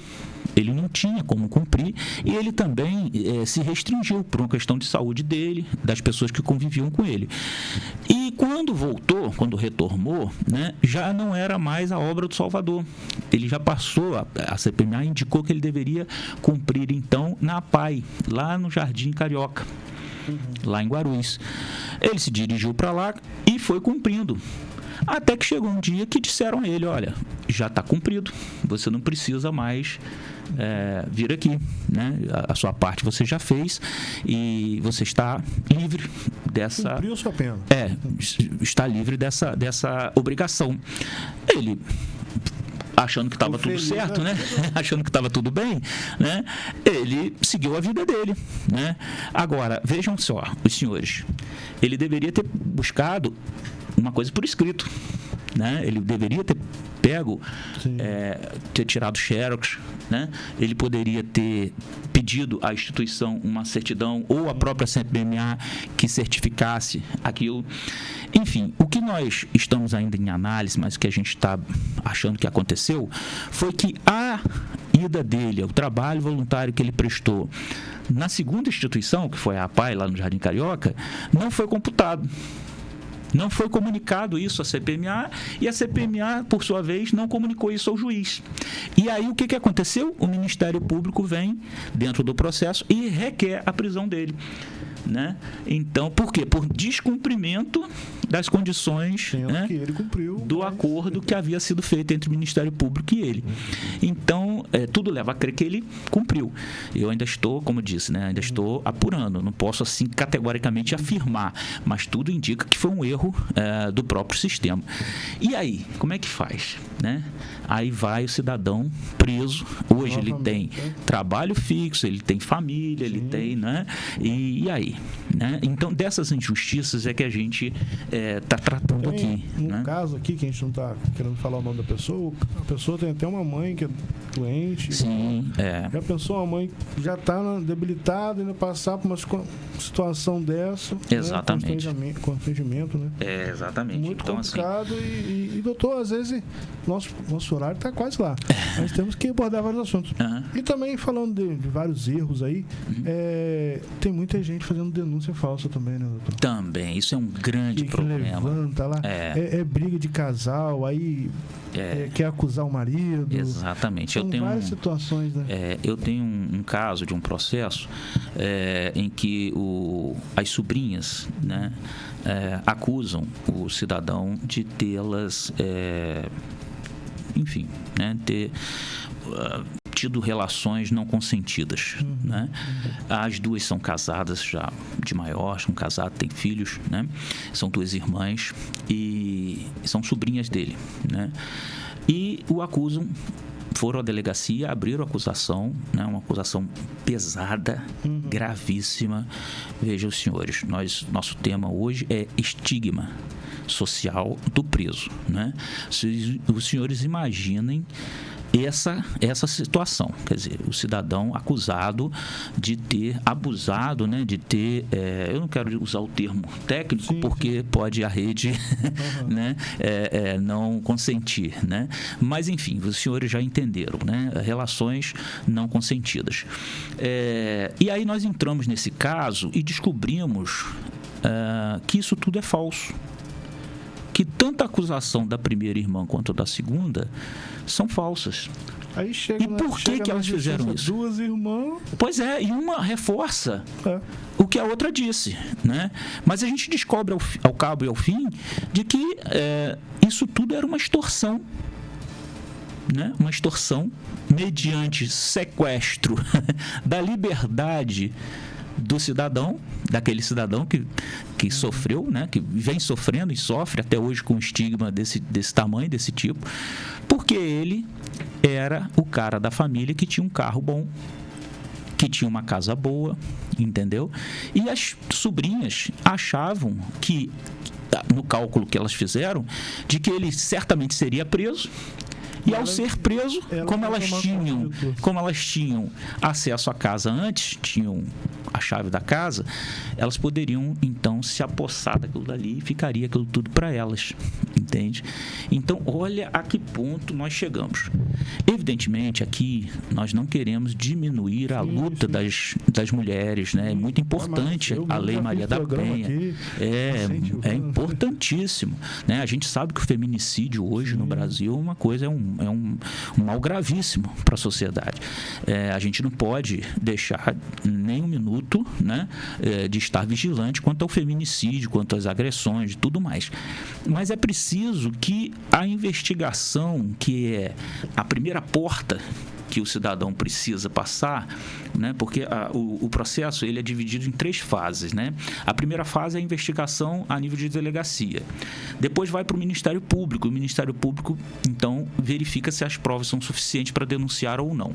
Speaker 3: Ele não tinha como cumprir e ele também se restringiu por uma questão de saúde dele, das pessoas que conviviam com ele. E quando retornou, né, já não era mais a Obra do Salvador. Ele já passou, a CPMA indicou que ele deveria cumprir, então, na PAI, lá no Jardim Carioca, lá em Guarulhos. Ele se dirigiu para lá e foi cumprindo. Até que chegou um dia que disseram a ele, olha, já está cumprido, você não precisa mais vir aqui, né? A sua parte você já fez e você está livre dessa...
Speaker 2: Cumpriu sua pena.
Speaker 3: Está livre dessa obrigação. Ele... achando que estava tudo certo, né? Achando que estava tudo bem, né? Ele seguiu a vida dele, né? Agora, vejam só, os senhores, ele deveria ter buscado uma coisa por escrito, né? Ele deveria ter pego, ter tirado xerox, né? Ele poderia ter pedido à instituição uma certidão ou a própria CPMA que certificasse aquilo. Enfim, o que nós estamos ainda em análise, mas que a gente está achando que aconteceu, foi que a ida dele, o trabalho voluntário que ele prestou na segunda instituição, que foi a APAI, lá no Jardim Carioca, não foi computado. Não foi comunicado isso à CPMA e a CPMA, por sua vez, não comunicou isso ao juiz. E aí o que aconteceu? O Ministério Público vem dentro do processo e requer a prisão dele, né? Então, por quê? Por descumprimento das condições, né,
Speaker 2: que ele cumpriu,
Speaker 3: do acordo que havia sido feito entre o Ministério Público e ele. Então, tudo leva a crer que ele cumpriu. Eu ainda estou, como disse, né, ainda estou apurando. Não posso, assim, categoricamente afirmar, mas tudo indica que foi um erro do próprio sistema. E aí, como é que faz, né? Aí vai o cidadão preso. Hoje ele tem trabalho fixo, ele tem família, ele tem, né? E aí? né? Então, dessas injustiças é que a gente está tratando aqui.
Speaker 2: Um caso aqui, que a gente não está querendo falar o nome da pessoa, a pessoa tem até uma mãe que é doente.
Speaker 3: Sim,
Speaker 2: Já pensou, a mãe já está debilitada, ainda passar por uma situação dessa.
Speaker 3: Exatamente.
Speaker 2: Né? Constrangimento, né?
Speaker 3: Exatamente.
Speaker 2: Muito
Speaker 3: então,
Speaker 2: complicado. Assim... E, doutor, às vezes, nosso horário está quase lá. Nós temos que abordar vários assuntos. E também, falando de vários erros aí, tem muita gente fazendo denúncia falsa também, né, doutor?
Speaker 3: Também, isso é um grande problema.
Speaker 2: Levanta lá, é briga de casal, aí quer acusar o marido.
Speaker 3: Exatamente.
Speaker 2: São várias situações, né?
Speaker 3: Eu tenho um caso de um processo em que as sobrinhas, né, acusam o cidadão de tê-las, enfim, né, ter tido relações não consentidas, né? As duas são casadas já de maior, são casadas, têm filhos, né? São duas irmãs e são sobrinhas dele, né? E o acusam, foram à delegacia, abriram a acusação, né? Uma acusação pesada, gravíssima. Vejam, os senhores, nosso tema hoje é estigma social do preso, né? Os senhores imaginem essa situação, quer dizer, o cidadão acusado de ter abusado, né, de ter, eu não quero usar o termo técnico, porque pode a rede né, não consentir, né? Mas enfim, os senhores já entenderam, né? Relações não consentidas. E aí nós entramos nesse caso e descobrimos que isso tudo é falso. Que tanto a acusação da primeira irmã quanto da segunda são falsas.
Speaker 2: Aí chega,
Speaker 3: e por que elas fizeram isso?
Speaker 2: Duas irmãs.
Speaker 3: Pois é, e uma reforça o que a outra disse, né? Mas a gente descobre ao cabo e ao fim de que isso tudo era uma extorsão, né? Uma extorsão mediante sequestro da liberdade do cidadão, daquele cidadão que sofreu, né, que vem sofrendo e sofre até hoje com estigma desse tamanho, desse tipo, porque ele era o cara da família que tinha um carro bom, que tinha uma casa boa, entendeu? E as sobrinhas achavam que, no cálculo que elas fizeram, de que ele certamente seria preso. E ao ser preso, como elas tinham acesso à casa antes, tinham a chave da casa, elas poderiam então se apossar daquilo dali e ficaria aquilo tudo para elas, entende? Então, olha a que ponto nós chegamos. Evidentemente, aqui nós não queremos diminuir a luta das mulheres, né? É muito importante a Lei Maria da Penha. É importantíssimo, né? A gente sabe que o feminicídio hoje no Brasil é uma coisa, é um mal gravíssimo para a sociedade. A gente não pode deixar nem um minuto, né, de estar vigilante quanto ao feminicídio, quanto às agressões e tudo mais. Mas é preciso que a investigação, que é a primeira porta que o cidadão precisa passar, né? Porque o processo ele é dividido em 3 fases, né? A primeira fase é a investigação a nível de delegacia. Depois vai para o Ministério Público. O Ministério Público, então, verifica se as provas são suficientes para denunciar ou não.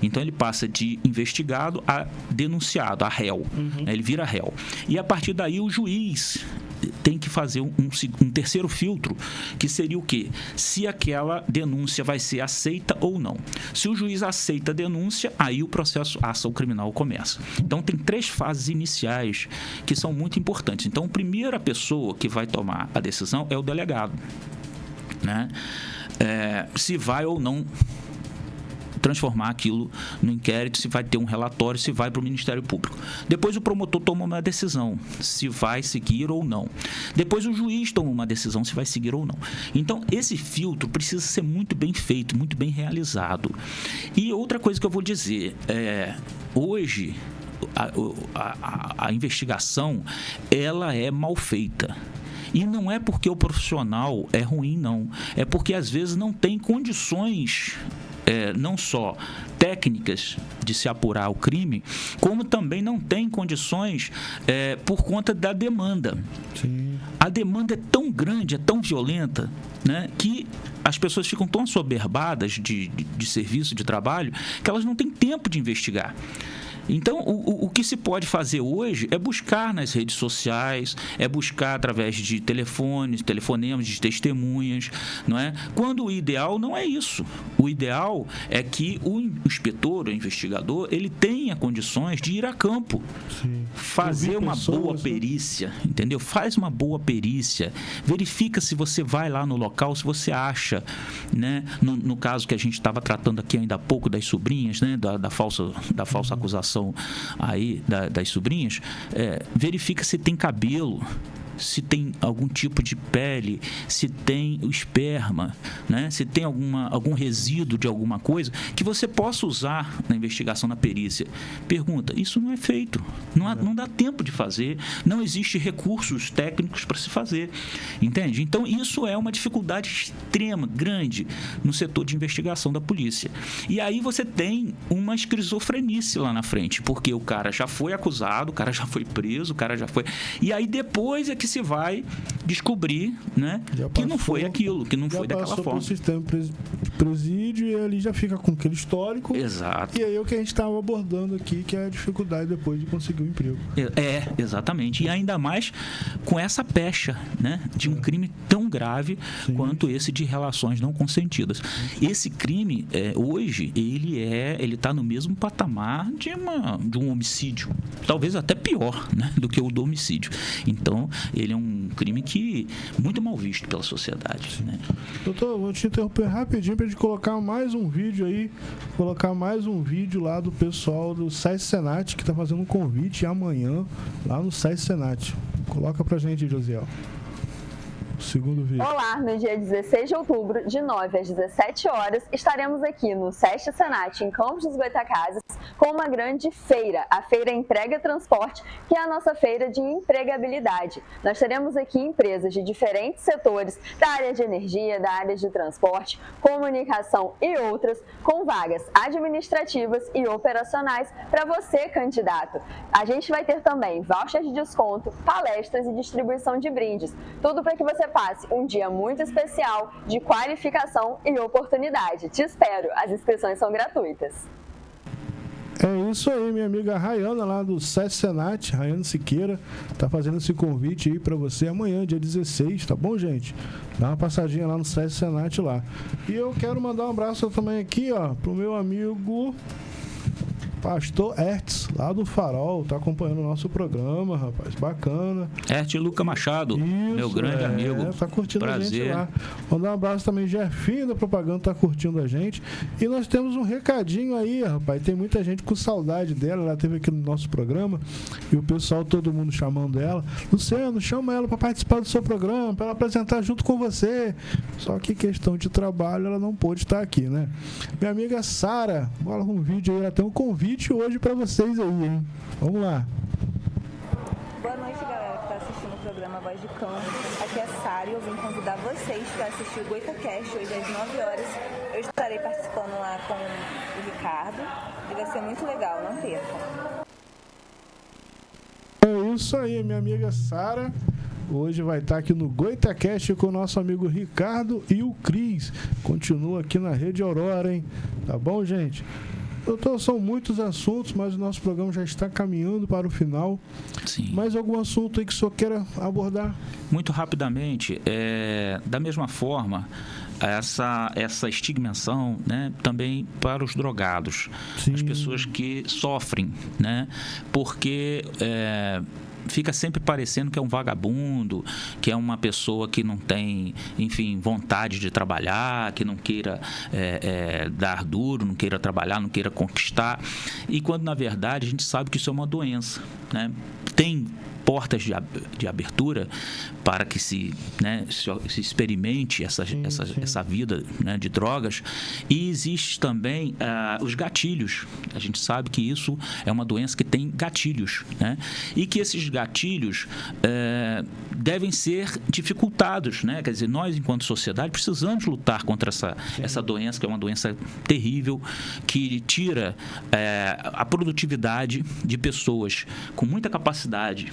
Speaker 3: Então, ele passa de investigado a denunciado, a réu. Né? Ele vira réu. E, a partir daí, o juiz tem que fazer um terceiro filtro, que seria o quê? Se aquela denúncia vai ser aceita ou não. Se o juiz aceita a denúncia, aí o processo ação criminal começa. Então, tem 3 fases iniciais que são muito importantes. Então, a primeira pessoa que vai tomar a decisão é o delegado, né? Se vai ou não transformar aquilo no inquérito, se vai ter um relatório, se vai para o Ministério Público. Depois o promotor toma uma decisão, se vai seguir ou não. Depois o juiz toma uma decisão, se vai seguir ou não. Então, esse filtro precisa ser muito bem feito, muito bem realizado. E outra coisa que eu vou dizer, hoje a investigação, ela é mal feita. E não é porque o profissional é ruim, não. É porque, às vezes, não tem condições, não só técnicas de se apurar o crime, como também não tem condições por conta da demanda. Sim. A demanda é tão grande, é tão violenta, né, que as pessoas ficam tão assoberbadas de serviço, de trabalho, que elas não têm tempo de investigar. Então, o que se pode fazer hoje é buscar nas redes sociais, é buscar através de telefonemas, de testemunhas, não é? Quando o ideal não é isso. O ideal é que o inspetor, o investigador, ele tenha condições de ir a campo, fazer uma boa perícia, entendeu? Faz uma boa perícia, verifica se você vai lá no local, se você acha, né? No caso que a gente estava tratando aqui ainda há pouco das sobrinhas, né? Da falsa acusação aí das sobrinhas, verifica se tem cabelo, se tem algum tipo de pele, se tem o esperma, né? Se tem algum resíduo de alguma coisa que você possa usar na investigação, na perícia. Pergunta, isso não é feito, não dá tempo de fazer, não existe recursos técnicos para se fazer, entende? Então isso é uma dificuldade extrema, grande no setor de investigação da polícia. E aí você tem uma esquizofrenice lá na frente, porque o cara já foi acusado, o cara já foi preso, o cara já foi... E aí depois é que se vai descobrir, né, que não foi aquilo, que não foi daquela forma. Já passou
Speaker 2: pelo sistema de presídio e ali já fica com aquele histórico.
Speaker 3: Exato.
Speaker 2: E aí é o que a gente estava abordando aqui, que é a dificuldade depois de conseguir um emprego.
Speaker 3: Exatamente. E ainda mais com essa pecha, né, de um crime tão grave quanto esse de relações não consentidas. Esse crime, hoje, ele está no mesmo patamar de um homicídio. Talvez até pior, né, do que o do homicídio. Então, ele é um crime que muito mal visto pela sociedade, né?
Speaker 2: Doutor, vou te interromper rapidinho para a gente colocar mais um vídeo aí, lá do pessoal do SESC Senat, que está fazendo um convite amanhã lá no SESC Senat. Coloca pra gente, Josiel. Segundo vídeo.
Speaker 4: Olá, no dia 16 de outubro, de 9 às 17 horas, estaremos aqui no SESC Senat, em Campos dos Goytacazes, com uma grande feira, a Feira Emprega Transporte, que é a nossa feira de empregabilidade. Nós teremos aqui empresas de diferentes setores, da área de energia, da área de transporte, comunicação e outras, com vagas administrativas e operacionais para você, candidato. A gente vai ter também vouchers de desconto, palestras e distribuição de brindes, tudo para que você passe um dia muito especial de qualificação e oportunidade. Te espero, as inscrições são gratuitas.
Speaker 2: É isso aí, minha amiga Rayana, lá do SESC Senat, Rayana Siqueira, tá fazendo esse convite aí para você amanhã, dia 16, tá bom, gente? Dá uma passadinha lá no SESC Senat lá. E eu quero mandar um abraço também aqui, ó, pro meu amigo Pastor Hertz, lá do Farol, tá acompanhando o nosso programa, rapaz, bacana.
Speaker 3: Hertz Luca Machado, isso, meu grande amigo.
Speaker 2: Tá curtindo
Speaker 3: prazer.
Speaker 2: A gente lá. Mandar um abraço também, Jefinho da Propaganda, tá curtindo a gente. E nós temos um recadinho aí, rapaz, tem muita gente com saudade dela, ela esteve aqui no nosso programa, e o pessoal, todo mundo chamando ela. Luciano, chama ela para participar do seu programa, para ela apresentar junto com você. Só que questão de trabalho, ela não pôde estar aqui, né? Minha amiga Sara, bola um vídeo aí, ela tem um convite hoje para vocês aí, hein? Vamos lá.
Speaker 5: Boa noite, galera que está assistindo o programa Voz de Campo. Aqui é a Sara e eu vim convidar vocês para assistir o Goitacast hoje às 9 horas. Eu estarei participando lá com o Ricardo e vai ser muito legal, não percam.
Speaker 2: É isso aí, minha amiga Sara. Hoje vai estar aqui no Goitacast com o nosso amigo Ricardo e o Cris. Continua aqui na Rede Aurora, hein? Tá bom, gente? Doutor, são muitos assuntos, mas o nosso programa já está caminhando para o final.
Speaker 3: Sim.
Speaker 2: Mais algum assunto aí que o senhor queira abordar?
Speaker 3: Muito rapidamente, da mesma forma, essa estigmação, né, também para os drogados,
Speaker 2: Sim.
Speaker 3: As pessoas que sofrem, né, porque fica sempre parecendo que é um vagabundo, que é uma pessoa que não tem, enfim, vontade de trabalhar, que não queira dar duro, não queira trabalhar, não queira conquistar. E quando, na verdade, a gente sabe que isso é uma doença, né? Tem portas de abertura para que se experimente essa vida, né, de drogas. E existe também os gatilhos. A gente sabe que isso é uma doença que tem gatilhos, né? E que esses gatilhos devem ser dificultados, né? Quer dizer, nós, enquanto sociedade, precisamos lutar contra essa doença, que é uma doença terrível, que tira a produtividade de pessoas com muita capacidade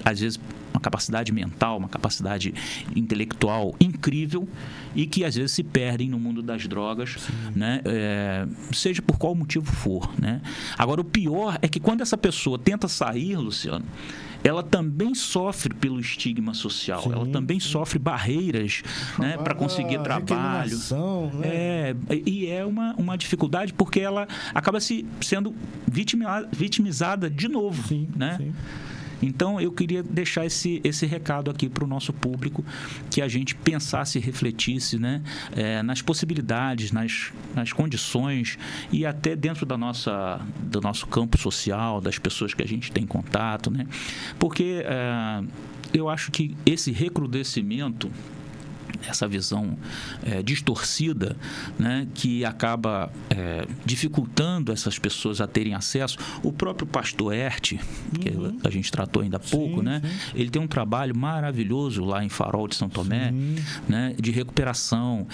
Speaker 3: às vezes, uma capacidade mental, uma capacidade intelectual incrível e que às vezes se perdem no mundo das drogas, né? Seja por qual motivo for, né? Agora, o pior é que quando essa pessoa tenta sair, Luciano, ela também sofre pelo estigma social, ela também sofre barreiras, né, para conseguir trabalho. Né? E é uma dificuldade porque ela acaba sendo vitimizada de novo. Né? Sim. Então, eu queria deixar esse recado aqui para o nosso público, que a gente pensasse e refletisse, né, nas possibilidades, nas condições e até dentro do nosso campo social, das pessoas que a gente tem contato, né? Porque eu acho que esse recrudescimento, essa visão distorcida, né, que acaba dificultando essas pessoas a terem acesso. O próprio pastor Herty, que a gente tratou ainda há pouco, né, ele tem um trabalho maravilhoso lá em Farol de São Tomé, né, de recuperação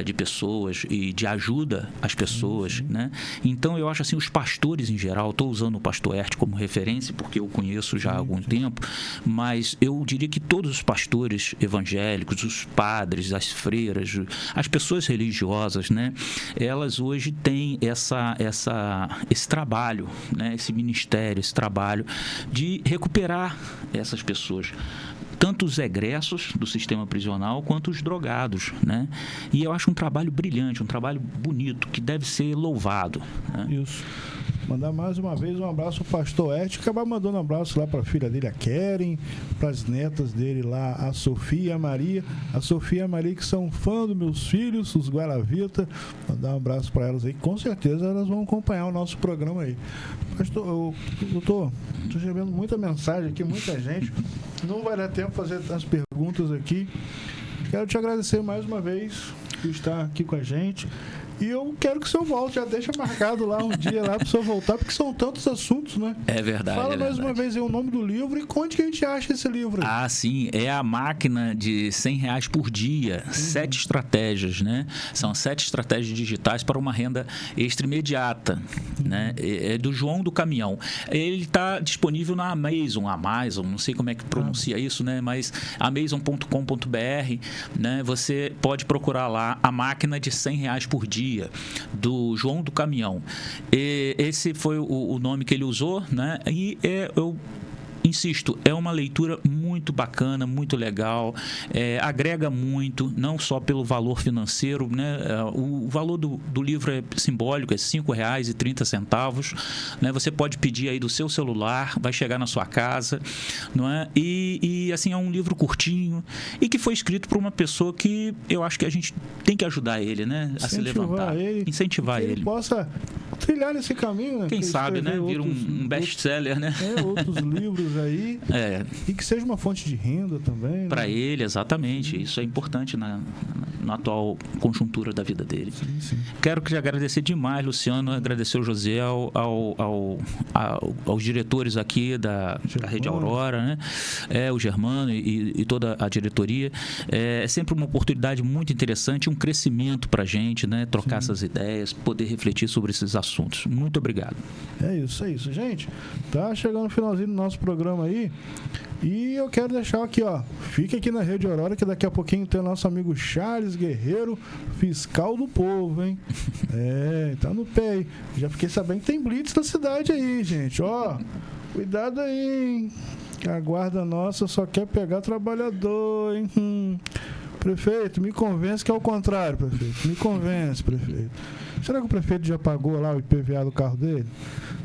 Speaker 3: de pessoas e de ajuda às pessoas. Né? Então, eu acho assim, os pastores em geral, estou usando o pastor Herty como referência, porque eu conheço já há algum tempo, mas eu diria que todos os pastores evangélicos, os padres, as freiras, as pessoas religiosas, né, elas hoje têm esse trabalho, né, esse ministério, esse trabalho de recuperar essas pessoas, tanto os egressos do sistema prisional quanto os drogados, né? E eu acho um trabalho brilhante, um trabalho bonito, que deve ser louvado. Né?
Speaker 2: Isso. Mandar mais uma vez um abraço ao pastor Herty, acabar mandando um abraço lá para a filha dele, a Keren, para as netas dele lá, a Sofia e a Maria. A Sofia e a Maria, que são fã dos meus filhos, os Guaravita. Mandar um abraço para elas aí, com certeza elas vão acompanhar o nosso programa aí. Pastor, doutor, estou recebendo muita mensagem aqui, muita gente. Não vai dar tempo de fazer as perguntas aqui. Quero te agradecer mais uma vez por estar aqui com a gente. E eu quero que o senhor volte, já deixa marcado lá um dia lá para o senhor voltar, porque são tantos assuntos, né?
Speaker 3: É verdade.
Speaker 2: Fala mais uma vez aí o nome do livro e onde que a gente acha esse livro aí?
Speaker 3: Ah, sim, é a máquina de R$100 por dia, 7 estratégias, né? São 7 estratégias digitais para uma renda extra imediata, né? É do João do Caminhão. Ele está disponível na Amazon, não sei como é que pronuncia isso, né? Mas amazon.com.br, né? Você pode procurar lá a máquina de R$100 por dia, do João do Caminhão. Esse foi o nome que ele usou, né? E eu insisto, é uma leitura muito bacana, muito legal, agrega muito, não só pelo valor financeiro, né? O valor do livro é simbólico, é R$5,30, né? Você pode pedir aí do seu celular, vai chegar na sua casa, não é? E assim, é um livro curtinho e que foi escrito por uma pessoa que eu acho que a gente tem que ajudar ele, né? A se levantar, incentivar ele.
Speaker 2: Ele possa trilhar nesse caminho, né?
Speaker 3: Quem sabe, né? Vira um best-seller, né?
Speaker 2: Outros livros aí. E que seja uma fonte de renda também.
Speaker 3: Para ele, exatamente. Isso é importante na atual conjuntura da vida dele.
Speaker 2: Sim.
Speaker 3: Quero te agradecer demais, Luciano, agradecer ao José, aos diretores aqui da Rede Aurora, né? O Germano e toda a diretoria. É sempre uma oportunidade muito interessante, um crescimento para a gente, né? Trocar essas ideias, poder refletir sobre esses assuntos. Muito obrigado.
Speaker 2: É isso. Gente, tá chegando o finalzinho do nosso programa aí. E eu quero deixar aqui, ó. Fica aqui na Rede Aurora, que daqui a pouquinho tem o nosso amigo Charles Guerreiro, fiscal do povo, hein? Tá no pé aí. Já fiquei sabendo que tem blitz na cidade aí, gente. Ó, cuidado aí, hein? A guarda nossa só quer pegar trabalhador, hein? Prefeito, me convence que é o contrário, prefeito. Me convence, prefeito. Será que o prefeito já pagou lá o IPVA do carro dele?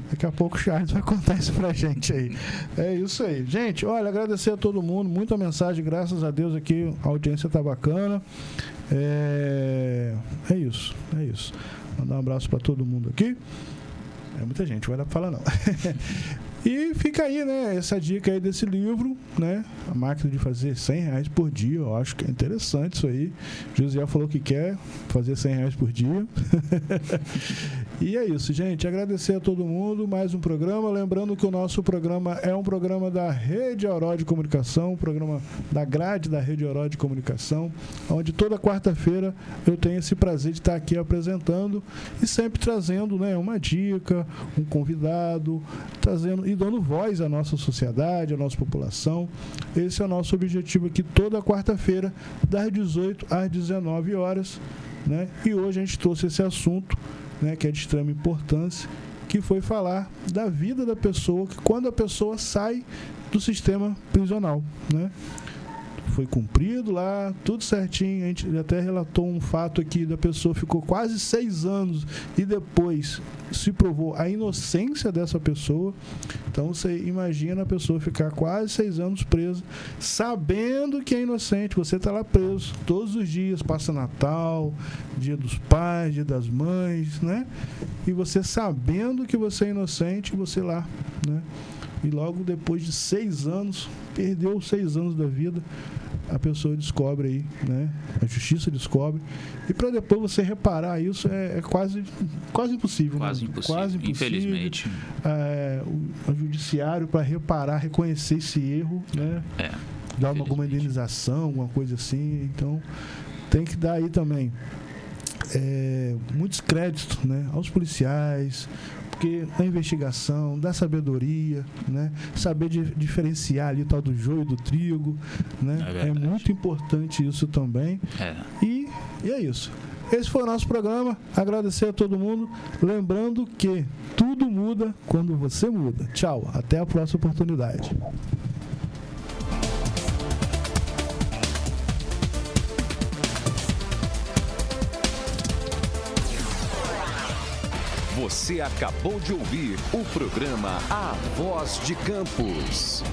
Speaker 2: Daqui a pouco o Charles vai contar isso pra gente aí. É isso aí. Gente, olha, agradecer a todo mundo. Muita mensagem, graças a Deus aqui. A audiência tá bacana. É isso. Mandar um abraço pra todo mundo aqui. É muita gente, vai dar pra falar não. E fica aí, né, essa dica aí desse livro, né, a máquina de fazer R$100 por dia, eu acho que é interessante isso aí. José falou que quer fazer R$100 por dia. E é isso, gente, agradecer a todo mundo, mais um programa, lembrando que o nosso programa é um programa da Rede Aurora de Comunicação, um programa da grade da Rede Aurora de Comunicação, onde toda quarta-feira eu tenho esse prazer de estar aqui apresentando e sempre trazendo, né, uma dica, um convidado, trazendo e dando voz à nossa sociedade, à nossa população. Esse é o nosso objetivo aqui toda quarta-feira, das 18 às 19 horas. Né? E hoje a gente trouxe esse assunto, né, que é de extrema importância, que foi falar da vida da pessoa, que quando a pessoa sai do sistema prisional, né? Foi cumprido lá, tudo certinho. A gente até relatou um fato aqui da pessoa ficou quase 6 anos e depois se provou a inocência dessa pessoa. Então você imagina a pessoa ficar quase 6 anos presa, sabendo que é inocente. Você está lá preso todos os dias, passa Natal, Dia dos Pais, Dia das Mães, né? E você sabendo que você é inocente, você lá, né? E logo depois de 6 anos, perdeu 6 anos da vida, a pessoa descobre aí, né? A justiça descobre. E para depois você reparar isso é quase impossível.
Speaker 3: Quase,
Speaker 2: né?
Speaker 3: impossível.
Speaker 2: Quase impossível.
Speaker 3: Infelizmente.
Speaker 2: O judiciário, para reparar, reconhecer esse erro, né? Dar alguma indenização, alguma coisa assim. Então, tem que dar aí também muitos créditos, né, aos policiais, porque a investigação, dá sabedoria, né? Saber diferenciar ali o tal do joio do trigo, né? É muito importante isso também. E é isso. Esse foi o nosso programa. Agradecer a todo mundo. Lembrando que tudo muda quando você muda. Tchau. Até a próxima oportunidade.
Speaker 1: Você acabou de ouvir o programa A Voz de Campos.